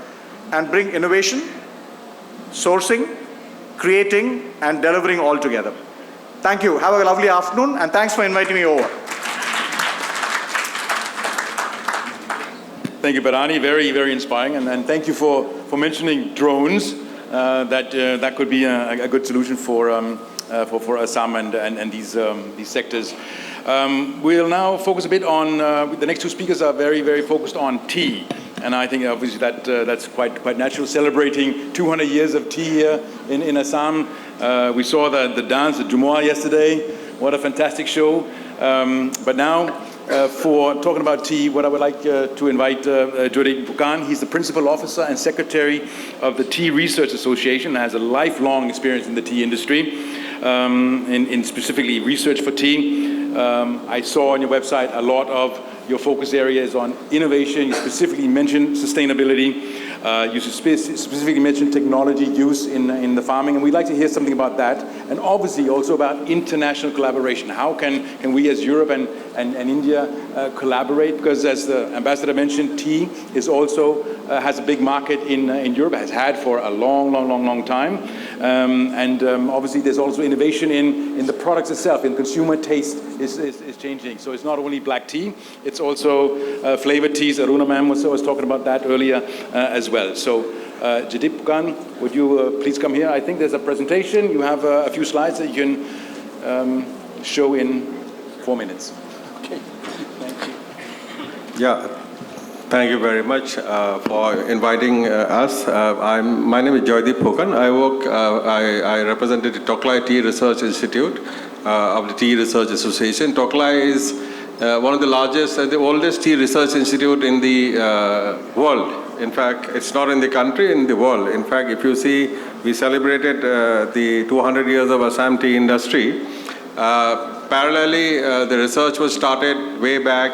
and bring innovation, sourcing, creating, and delivering all together. Thank you. Have a lovely afternoon, and thanks for inviting me over. Thank you, Barani. Very, very inspiring. And thank you for mentioning drones. That could be a good solution for Assam and these sectors. We'll now focus a bit on, the next two speakers are very, very focused on tea. And I think obviously that's quite natural, celebrating 200 years of tea here in Assam. We saw the dance at Jumua yesterday. What a fantastic show. But now, for talking about tea, what I would like to invite Jodip Pukan. He's the Principal Officer and Secretary of the Tea Research Association, has a lifelong experience in the tea industry, in specifically research for tea. I saw on your website a lot of your focus areas on innovation. You specifically mentioned sustainability. You specifically mentioned technology use in the farming, and we'd like to hear something about that, and obviously also about international collaboration. How can we as Europe and India collaborate? Because as the ambassador mentioned, tea is also has a big market in Europe, has had for a long time, and obviously there's also innovation in the products itself. In consumer taste is changing. So it's not only black tea, it's also flavored teas. Aruna ma'am was talking about that earlier as well. So Jodip Pukan, would you please come here? I think there's a presentation. You have a few slides that you can show in 4 minutes. Okay, thank you. Yeah, thank you very much for inviting us. My name is Jodip Pukan. I represent the Toklai Tea Research Institute of the Tea Research Association. Toklai is one of the largest and the oldest tea research institute in the world. In fact, it's not in the country, in the world. In fact, if you see, we celebrated the 200 years of Assam tea industry. Parallelly, the research was started way back.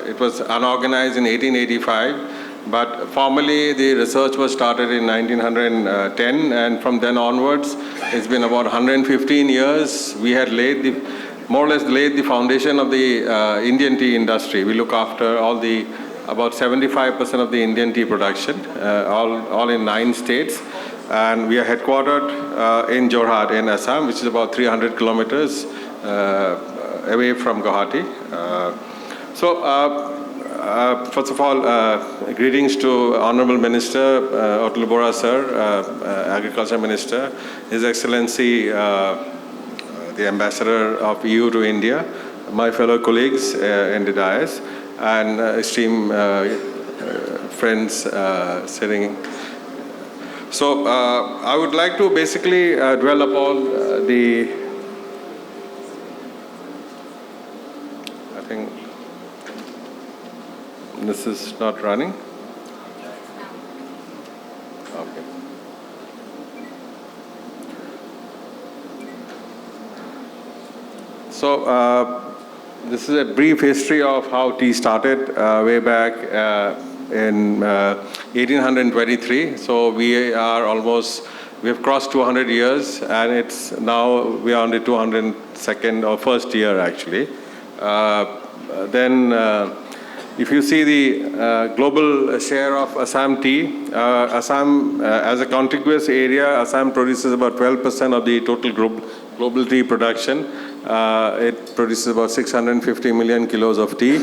It was unorganized in 1885, but formally the research was started in 1910, and from then onwards, it's been about 115 years. We had more or less laid the foundation of the Indian tea industry. We look after about 75% of the Indian tea production, all in 9 states. And we are headquartered in Jorhat in Assam, which is about 300 kilometers away from Guwahati. So First of all, greetings to Honorable Minister Otul Bora Sir, Agriculture Minister, His Excellency the Ambassador of EU to India, my fellow colleagues in the dais, and esteemed friends sitting. So I would like to basically dwell upon I think this is not running. Okay. So this is a brief history of how tea started way back in 1823. So we have crossed 200 years, and it's now we are on the 202nd or first year actually. Then if you see the global share of Assam tea, Assam as a contiguous area, Assam produces about 12% of the total global tea production. It produces about 650 million kilos of tea.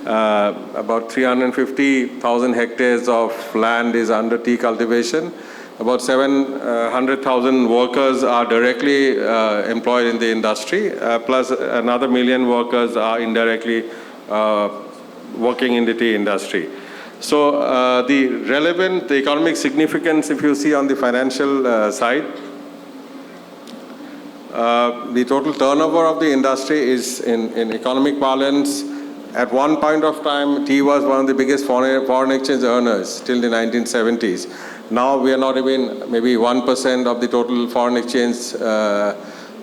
About 350,000 hectares of land is under tea cultivation. About 700,000 workers are directly employed in the industry, plus another million workers are indirectly working in the tea industry. So the economic significance, if you see on the financial side, the total turnover of the industry is in economic parlance. At one point of time, tea was one of the biggest foreign exchange earners till the 1970s. Now we are not even maybe 1% of the total foreign exchange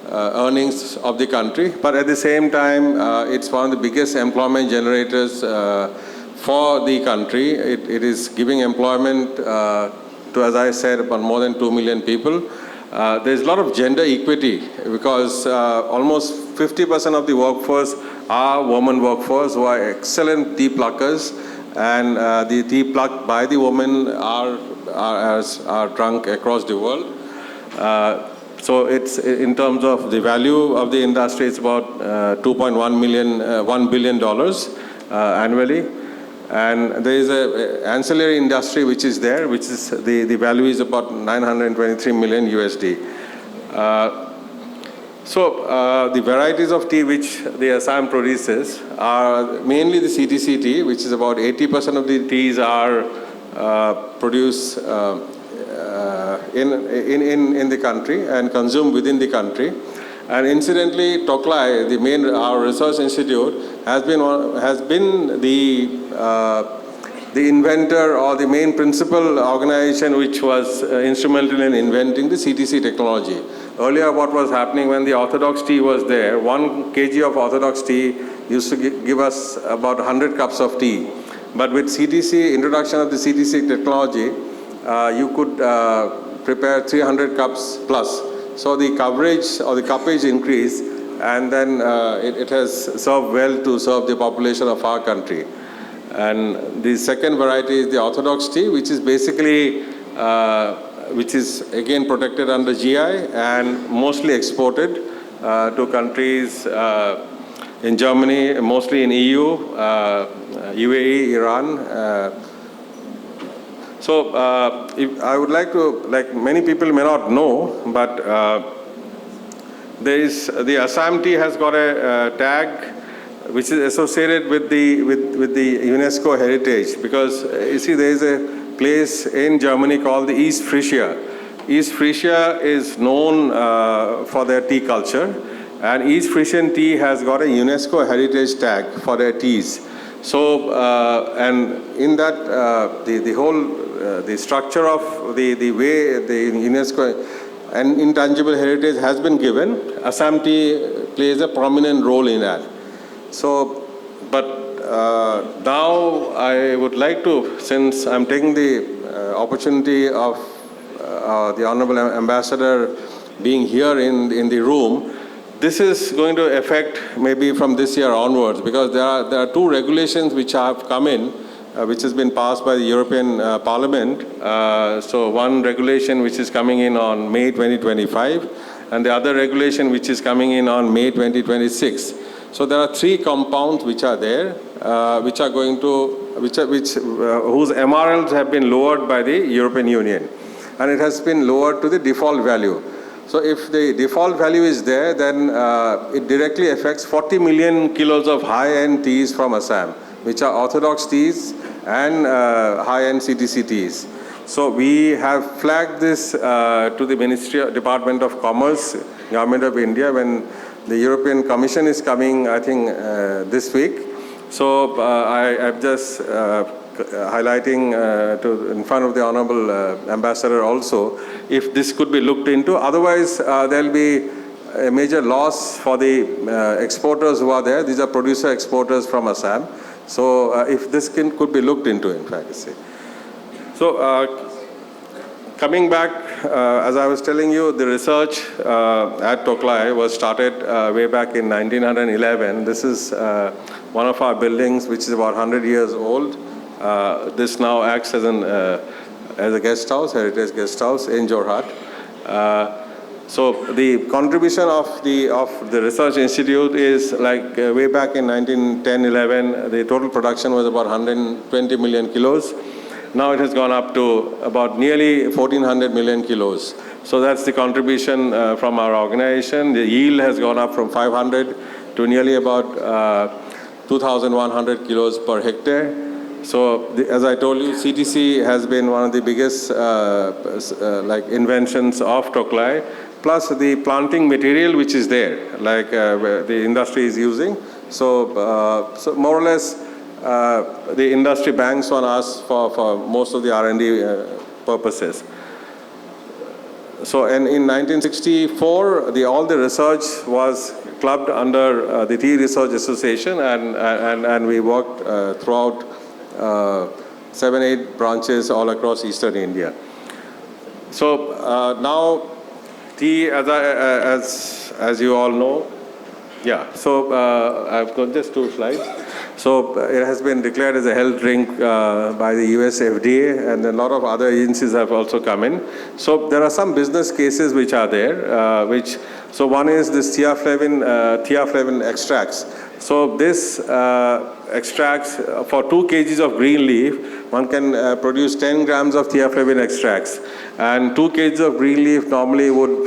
earnings of the country. But at the same time, it's one of the biggest employment generators for the country. It is giving employment to, as I said, about more than 2 million people. There's a lot of gender equity because almost 50% of the workforce are women workforce who are excellent tea pluckers, and the tea plucked by the women are drunk across the world. So it's in terms of the value of the industry, it's about $1 billion annually. And there is an ancillary industry which is there, which is the value is about 923 million USD. So the varieties of tea which the Assam produces are mainly the CTC tea, which is about 80% of the teas are produced in the country and consumed within the country. And incidentally, Toklai, our research institute, has been the inventor or the main principal organization which was instrumental in inventing the CTC technology. Earlier, what was happening when the orthodox tea was there, 1 kg of orthodox tea used to give us about 100 cups of tea. But with CTC, introduction of the CTC technology, you could prepare 300 cups plus. So the coverage or the cuppage increased, and then it has served well to serve the population of our country. And the second variety is the orthodox tea, which is basically, which is again protected under GI and mostly exported to countries in Germany, mostly in EU, UAE, Iran. So I would like to, many people may not know, but the Assam tea has got a tag which is associated with the UNESCO heritage, because you see there is a place in Germany called the East Frisia. East Frisia is known for their tea culture, and East Frisian tea has got a UNESCO heritage tag for their teas. So, and in that, the whole the structure of the way the UNESCO and intangible heritage has been given, Assam tea plays a prominent role in that. So, but now I would like to, since I'm taking the opportunity of the Honorable Ambassador being here in the room, this is going to affect maybe from this year onwards, because there are 2 regulations which have come in, which has been passed by the European Parliament. So one regulation which is coming in on May 2025, and the other regulation which is coming in on May 2026. So there are 3 compounds which are there, which are going to whose MRLs have been lowered by the European Union. And it has been lowered to the default value. So if the default value is there, then it directly affects 40 million kilos of high-end teas from Assam, which are orthodox teas and high-end CTC teas. So we have flagged this to the Department of Commerce, Government of India, when the European Commission is coming, I think, this week. So I'm just highlighting in front of the Honorable Ambassador also, if this could be looked into. Otherwise, there'll be a major loss for the exporters who are there. These are producer exporters from Assam. So if this could be looked into, in fact. So coming back, as I was telling you, the research at Toklai was started way back in 1911. This is one of our buildings, which is about 100 years old. This now acts as a guest house, heritage guest house in Jorhat. So the contribution of the research institute is like way back in 1910-11, the total production was about 120 million kilos. Now it has gone up to about nearly 1,400 million kilos. So that's the contribution from our organization. The yield has gone up from 500 to nearly about 2,100 kilos per hectare. So as I told you, CTC has been one of the biggest inventions of Toklai, plus the planting material which is there, like the industry is using. So, so more or less, the industry banks on us for most of the R&D purposes. So in 1964, all the research was clubbed under the Tea Research Association, and we worked throughout 7-8 branches all across eastern India. So now tea, as you all know, yeah. So I've got just 2 slides. So it has been declared as a health drink by the US FDA, and a lot of other agencies have also come in. So there are some business cases which are there, so one is this thiaflavin extracts. So this extracts, for 2 kgs of green leaf, one can produce 10 grams of thiaflavin extracts. And 2 kgs of green leaf normally would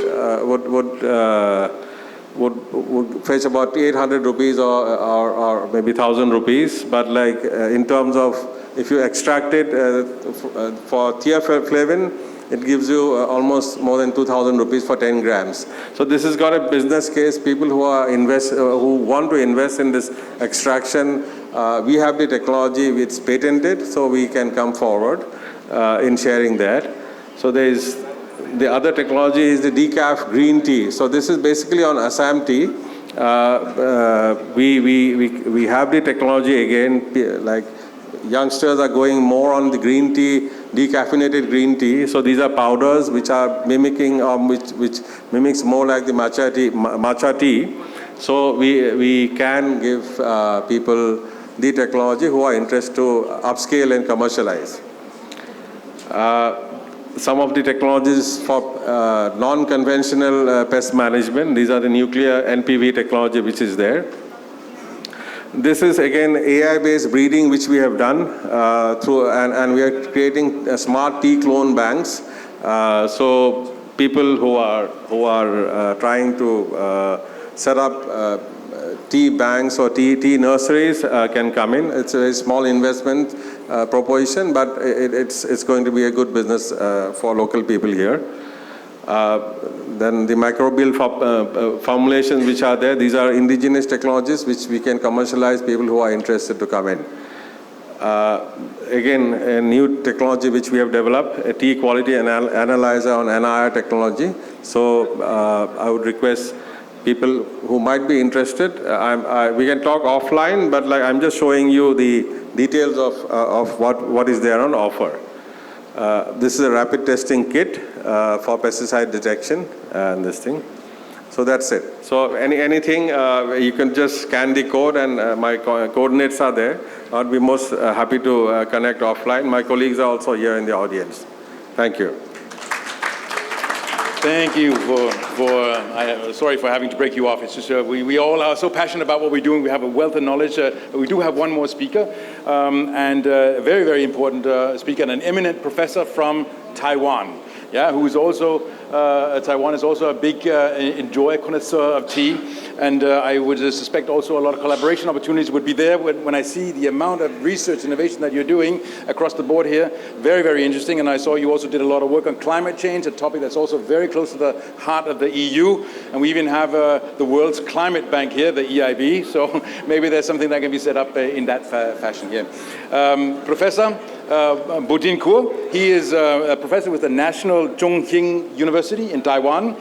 fetch about 800 rupees or maybe 1,000 rupees. But like in terms of, if you extract it for thiaflavin, it gives you almost more than 2,000 rupees for 10 grams. So this has got a business case. People who want to invest in this extraction, we have the technology, it's patented, so we can come forward in sharing that. So there is the other technology is the decaf green tea. So this is basically on Assam tea. We have the technology again, like youngsters are going more on the green tea, decaffeinated green tea. So these are powders which are mimicking, which mimics more like the matcha tea. So we can give people the technology who are interested to upscale and commercialize. Some of the technologies for non-conventional pest management, these are the nuclear NPV technology which is there. This is again AI-based breeding which we have done and we are creating smart tea clone banks. So people who are trying to set up tea banks or tea nurseries can come in. It's a very small investment proposition, but it's going to be a good business for local people here. Then the microbial formulations which are there, these are indigenous technologies which we can commercialize, people who are interested to come in. Again, a new technology which we have developed, a tea quality analyzer on NIR technology. So I would request people who might be interested, we can talk offline, but like I'm just showing you the details of what is there on offer. This is a rapid testing kit for pesticide detection and this thing. So that's it. So anything, you can just scan the code and my coordinates are there. I'd be most happy to connect offline. My colleagues are also here in the audience. Thank you. Thank you sorry for having to break you off. It's just we all are so passionate about what we're doing. We have a wealth of knowledge. We do have one more speaker, and a very, very important speaker, and an eminent professor from Taiwan. Yeah, who is also, Taiwan is also a big enjoyer, connoisseur of tea. And I would suspect also a lot of collaboration opportunities would be there when I see the amount of research innovation that you're doing across the board here. Very, very interesting. And I saw you also did a lot of work on climate change, a topic that's also very close to the heart of the EU. And we even have the world's climate bank here, the EIB. So maybe there's something that can be set up in that fashion here. Professor Budin Kuo, he is a professor with the National Chongqing University in Taiwan.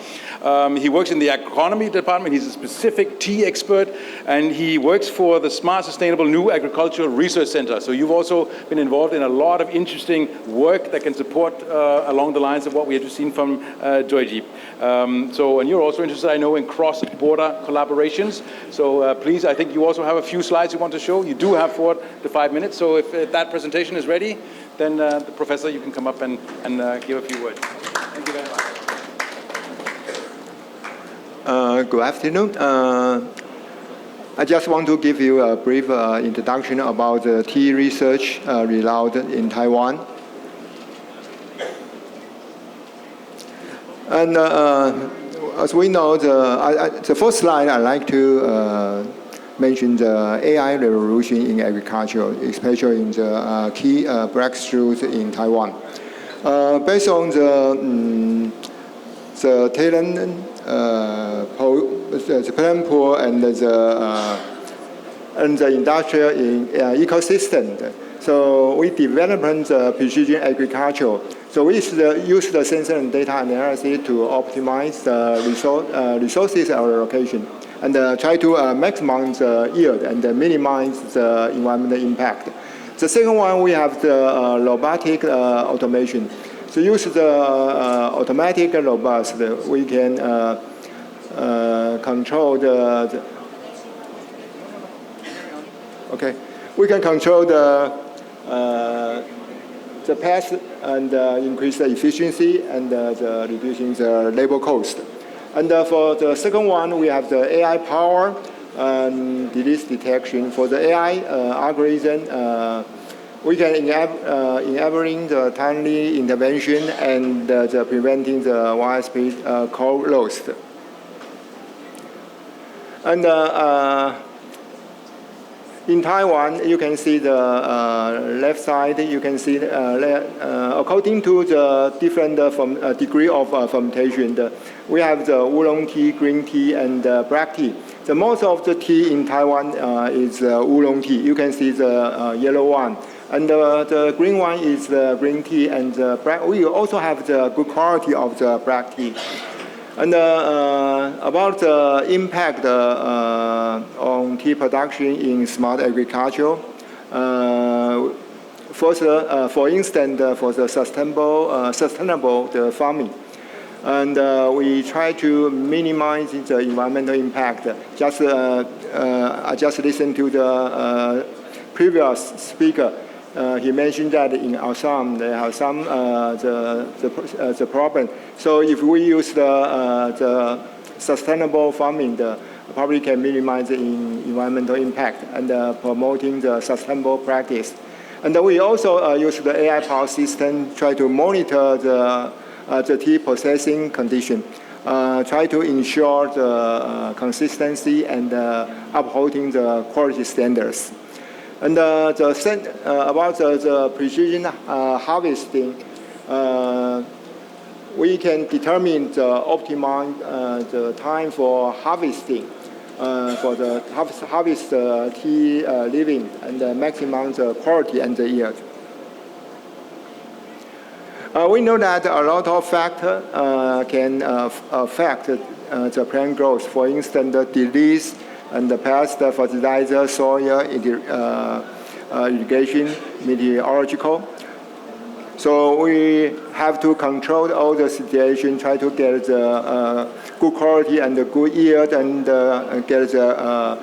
He works in the agronomy department. He's a specific tea expert, and he works for the Smart Sustainable New Agricultural Research Center. So you've also been involved in a lot of interesting work that can support along the lines of what we have just seen from Joydeep. And you're also interested, I know, in cross-border collaborations. So please, I think you also have a few slides you want to show. You do have 4 to 5 minutes. So if that presentation is ready, then the professor, you can come up and give a few words. Thank you very much. Good afternoon. I just want to give you a brief introduction about the tea research result in Taiwan. And as we know, the first slide, I'd like to mention the AI revolution in agriculture, especially in the key breakthroughs in Taiwan. Based on the talent pool and the industrial ecosystem. So we developed the precision agriculture. So we use the sensor and data analysis to optimize the resources allocation and try to maximize the yield and minimize the environmental impact. The second one, we have the robotic automation. So use the automatic robots, we can control we can control the pest and increase the efficiency and reducing the labor cost. And for the second one, we have the AI power and disease detection. For the AI algorithm, we can enabling the timely intervention and the preventing the widespread cold loss. And in Taiwan, you can see the left side. You can see according to the different degree of fermentation, we have the oolong tea, green tea, and black tea. The most of the tea in Taiwan is oolong tea. You can see the yellow one. And the green one is the green tea, and the black. We also have the good quality of the black tea. And about the impact on tea production in smart agriculture. For instance, for the sustainable farming. And we try to minimize the environmental impact. I just listened to the previous speaker. He mentioned that in Assam they have some the problem. So if we use the sustainable farming, probably can minimize the environmental impact and promoting the sustainable practice. And then we also use the AI power system, try to monitor the tea processing condition, try to ensure the consistency and upholding the quality standards. And about the precision harvesting, we can determine the optimal the time for harvesting, for the harvest tea living and maximize the quality and the yield. We know that a lot of factors can affect the plant growth. For instance, the disease and the pest, fertilizer, soil, irrigation, meteorological. So we have to control all the situation, try to get the good quality and the good yield, and get the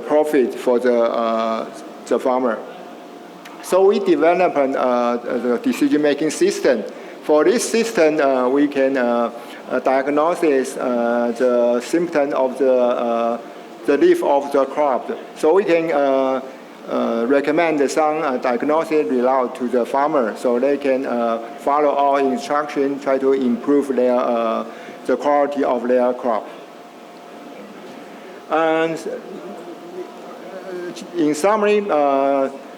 profit for the farmer. So we developed the decision-making system For this system, we can diagnose the symptom of the leaf of the crop. So we can recommend some diagnostic result to the farmer, so they can follow our instructions, try to improve the quality of their crop. And in summary,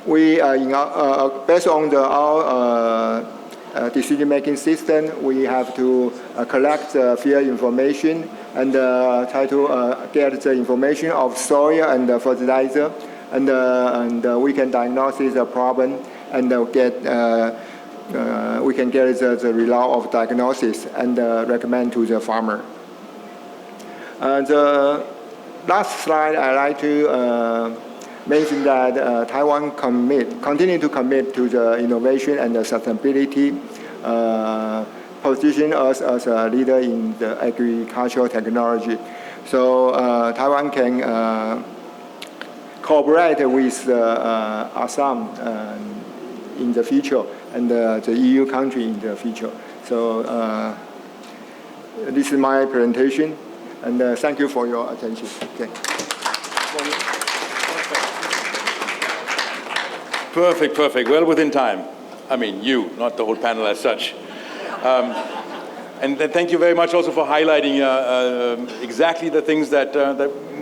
we based on our decision-making system, we have to collect the field information and try to get the information of soil and fertilizer, and we can diagnose the problem and we can get the result of diagnosis and recommend to the farmer. The last slide, I'd like to mention that Taiwan continue to commit to the innovation and the sustainability, position us as a leader in the agricultural technology. So Taiwan can cooperate with Assam in the future and the EU country in the future. So this is my presentation, and thank you for your attention. Okay. Perfect, perfect. Well within time. I mean, you, not the whole panel as such. And thank you very much also for highlighting exactly the things that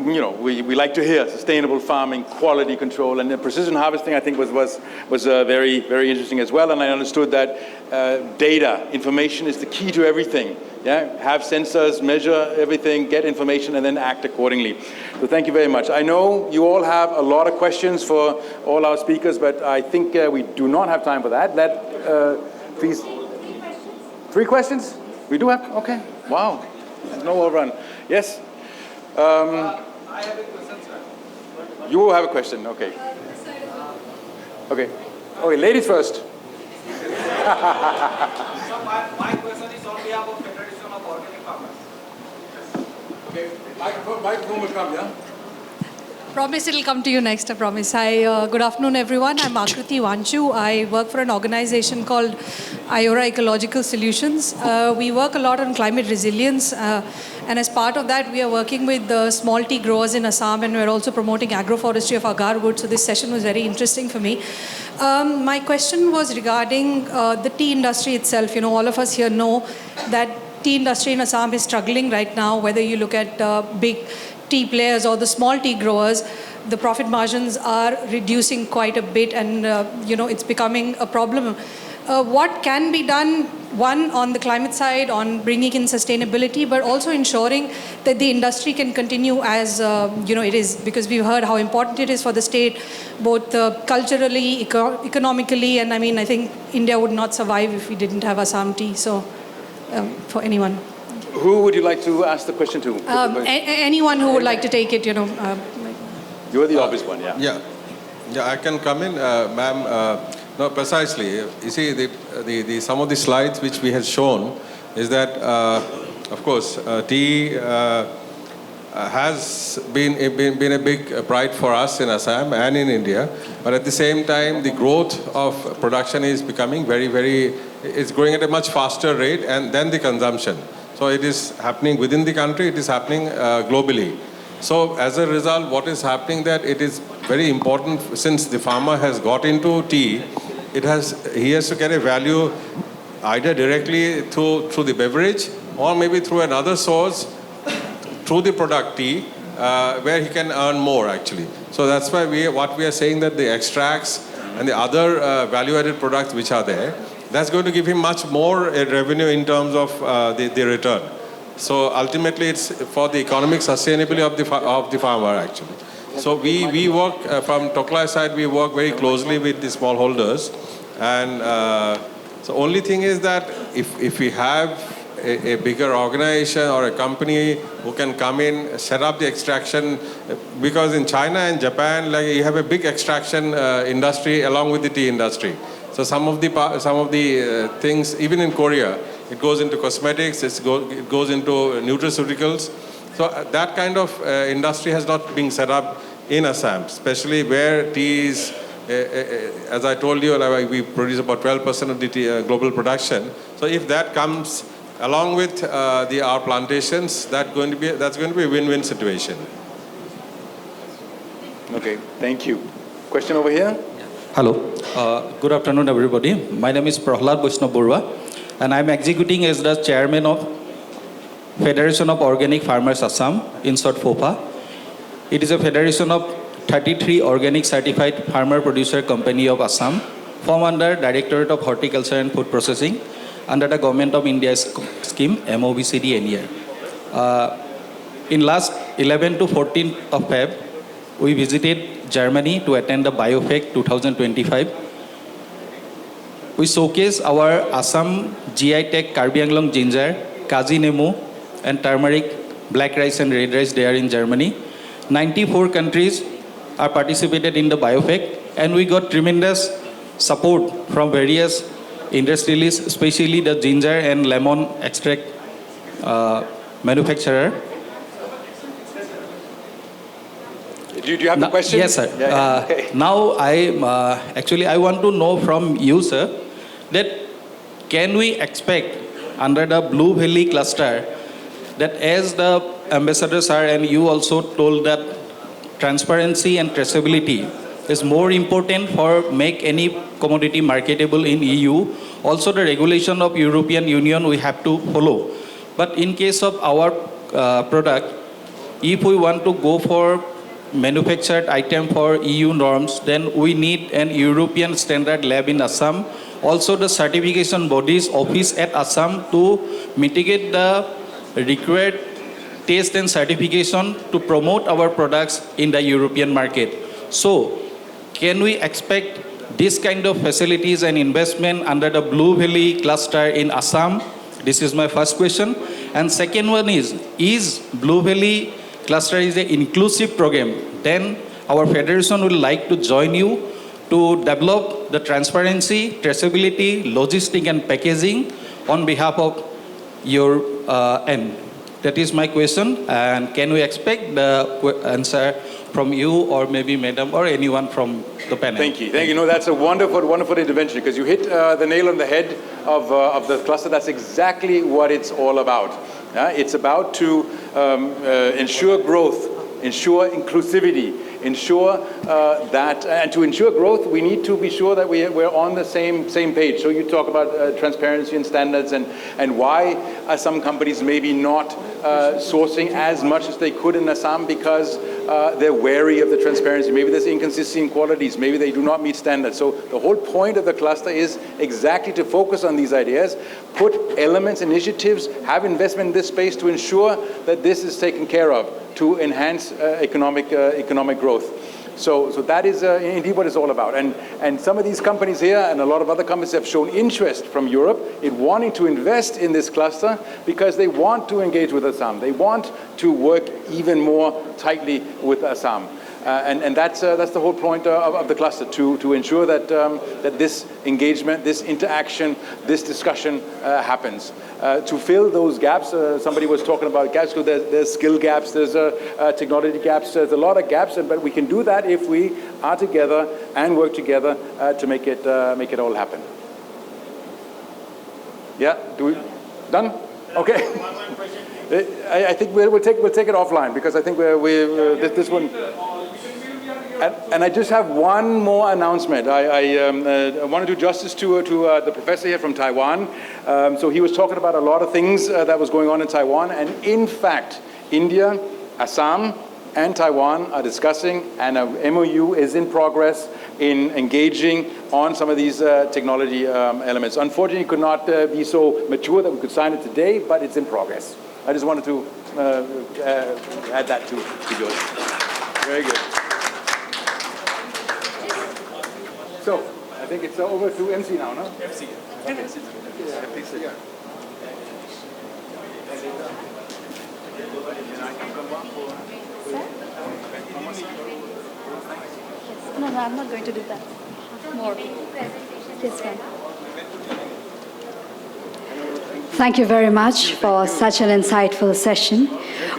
we like to hear: sustainable farming, quality control, and precision harvesting. I think was very, very interesting as well. And I understood that data, information is the key to everything. Yeah, have sensors, measure everything, get information, and then act accordingly. So thank you very much. I know you all have a lot of questions for all our speakers, but I think we do not have time for that. Please. 3 questions? We do have? Okay. Wow. No overrun. Yes? I have a question, sir. You have a question. Okay. Okay. Okay, ladies first. So my question is on behalf of Federation of Organic Farmers. Okay. Microphone will come, yeah? Promise it'll come to you next, I promise. Hi, good afternoon, everyone. I'm Akriti Vanchu. I work for an organization called Ayora Ecological Solutions. We work a lot on climate resilience, and as part of that, we are working with the small tea growers in Assam, and we're also promoting agroforestry of agar wood, so this session was very interesting for me. My question was regarding the tea industry itself. You know, all of us here know that tea industry in Assam is struggling right now, whether you look at big tea players or the small tea growers. The profit margins are reducing quite a bit, and it's becoming a problem. What can be done, one, on the climate side, on bringing in sustainability, but also ensuring that the industry can continue as it is, because we've heard how important it is for the state, both culturally, economically, and I think India would not survive if we didn't have Assam tea. So for anyone. Who would you like to ask the question to? Anyone who would like to take it, You're the obvious one, yeah. Yeah, I can come in, ma'am. No, precisely. You see, the some of the slides which we have shown is that, of course, tea has been a big pride for us in Assam and in India. But at the same time, the growth of production is becoming it's growing at a much faster rate than the consumption. So it is happening within the country, it is happening globally. So as a result, what is happening that it is very important, since the farmer has got into tea, he has to get a value either directly through the beverage or maybe through another source, through the product tea, where he can earn more actually. So that's why what we are saying, that the extracts and the other value-added products which are there, that's going to give him much more revenue in terms of the return. So ultimately, it's for the economic sustainability of the farmer actually. So we work from Toklai side. We work very closely with the smallholders, and so only thing is that if we have a bigger organization or a company who can come in, set up the extraction, because in China and Japan, you have a big extraction industry along with the tea industry. So some of the things, even in Korea, it goes into cosmetics, it goes into nutraceuticals. So that kind of industry has not been set up in Assam, especially where tea is as I told you, we produce about 12% of the global production. So if that comes along with our plantations, that's going to be a win-win situation. Okay, thank you. Question over here? Hello. Good afternoon, everybody. My name is Prahlad Vaishnav Borua, and I'm executing as the chairman of Federation of Organic Farmers Assam, in short FOFA. It is a federation of 33 organic certified farmer producer company of Assam, formed under Directorate of Horticulture and Food Processing, under the Government of India scheme MOBCD NER. In last 11 to 14th of Feb, we visited Germany to attend the BioFech 2025. We showcased our Assam GI Tech Karbi Anglong ginger, Kaji Nemu, and turmeric, black rice and red rice there in Germany. 94 countries are participated in the BioFech, and we got tremendous support from various industrialists, especially the ginger and lemon extract manufacturer. Do you have the question? Yes, sir. Okay. Now, I want to know from you, sir, that can we expect under the Blue Valley cluster that as the ambassadors are, and you also told that transparency and traceability is more important for make any commodity marketable in EU. Also, the regulation of European Union we have to follow. But in case of our product, if we want to go for manufactured item for EU norms, then we need an European standard lab in Assam. Also, the certification bodies office at Assam to mitigate the required taste and certification to promote our products in the European market. So, can we expect this kind of facilities and investment under the Blue Valley cluster in Assam? This is my first question. And second one is Blue Valley cluster is an inclusive program? Then our federation would like to join you to develop the transparency, traceability, logistic and packaging on behalf of your end. That is my question, and can we expect the answer from you or maybe madam or anyone from the panel? Thank you. Thank you. No, that's a wonderful, wonderful intervention because you hit the nail on the head of the cluster. That's exactly what it's all about. It's about to ensure growth, ensure inclusivity, ensure that, and to ensure growth, we need to be sure that we're on the same page. So you talk about transparency and standards and why some companies maybe not sourcing as much as they could in Assam because they're wary of the transparency. Maybe there's inconsistency in qualities. Maybe they do not meet standards. So the whole point of the cluster is exactly to focus on these ideas, put elements, initiatives, have investment in this space to ensure that this is taken care of, to enhance economic growth. So that is indeed what it's all about. And some of these companies here and a lot of other companies have shown interest from Europe in wanting to invest in this cluster because they want to engage with Assam. They want to work even more tightly with Assam. And that's the whole point of the cluster, to ensure that this engagement, this interaction, this discussion happens. To fill those gaps, somebody was talking about gaps, so there's skill gaps, there's technology gaps, there's a lot of gaps, but we can do that if we are together and work together to make it all happen. Yeah, done? Okay. I think we'll take it offline because I think this one. And I just have one more announcement. I want to do justice to the professor here from Taiwan. So he was talking about a lot of things that was going on in Taiwan. And in fact, India, Assam, and Taiwan are discussing, and a MOU is in progress in engaging on some of these technology elements. Unfortunately, it could not be so mature that we could sign it today, but it's in progress. I just wanted to add that to yours. Very good. So, I think it's over to MC now, no? MC. Okay. Yeah, please sit. Yeah. No, I'm not going to do that. More. Yes, ma'am. Thank you very much for such an insightful session.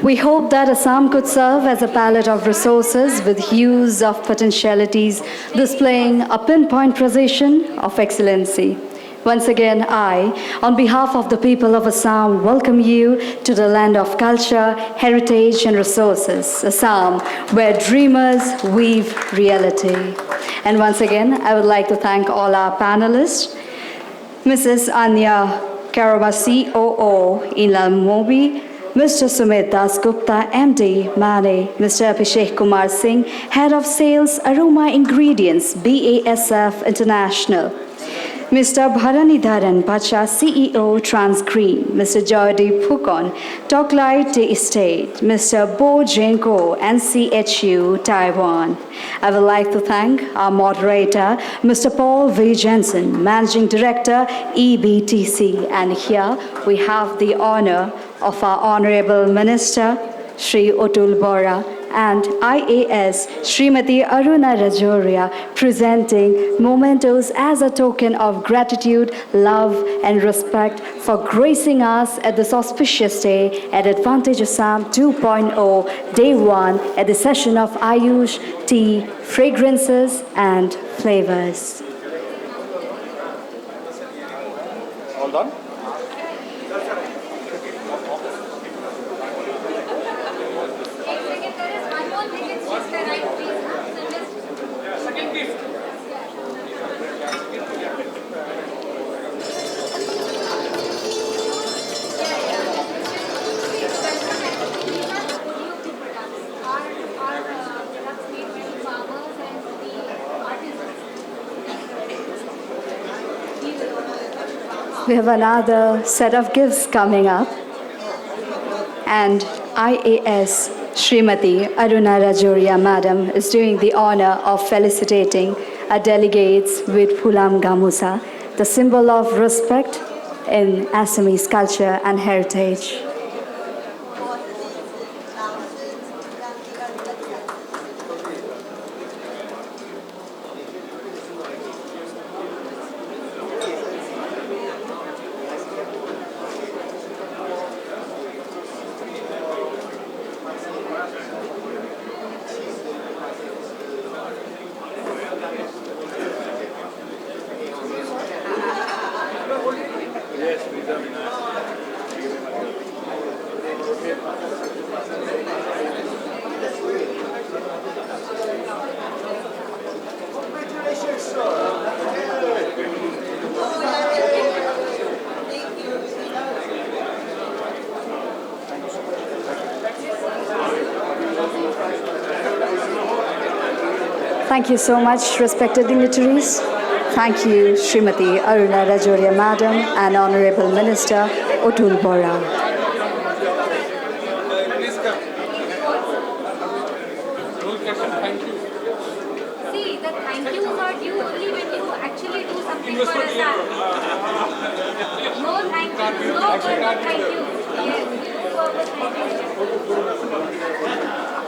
We hope that Assam could serve as a palette of resources with hues of potentialities, displaying a pinpoint precision of excellency. Once again, I, on behalf of the people of Assam, welcome you to the land of culture, heritage, and resources, Assam, where dreamers weave reality. And once again, I would like to thank all our panelists, Mrs. Anya Karama, COO, Inla Mobi, Mr. Sumit Das Gupta, MD, Mane, Mr. Abhishek Kumar Singh, Head of Sales, Aroma Ingredients, BASF International, Mr. Bharanidharan Pacha, CEO, Transgreen, Mr. Joydeep Phukon, Toklai Tea Estate, Mr. Bo Jenko, NCHU, Taiwan. I would like to thank our moderator, Mr. Paul V. Jensen, Managing Director, EBTC. And here we have the honor of our Honorable Minister, Shri Otul Bora, and IAS Srimati Aruna Rajoria, presenting mementos as a token of gratitude, love, and respect for gracing us at this auspicious day at Advantage Assam 2.0, Day 1, at the session of Ayush, Tea, Fragrances, and Flavors. All done? We have another set of gifts coming up, and IAS Srimati Aruna Rajoria Madam is doing the honor of felicitating our delegates with Phulam Gamusa, the symbol of respect in Assamese culture and heritage. Thank you so much, respected dignitaries. Thank you, Srimati Aruna Rajoria Madam and Honorable Minister Otul Bora. See, the thank yous are due only when you actually do something for Assam. No thank you, no verbal thank you. Yes, no verbal thank you.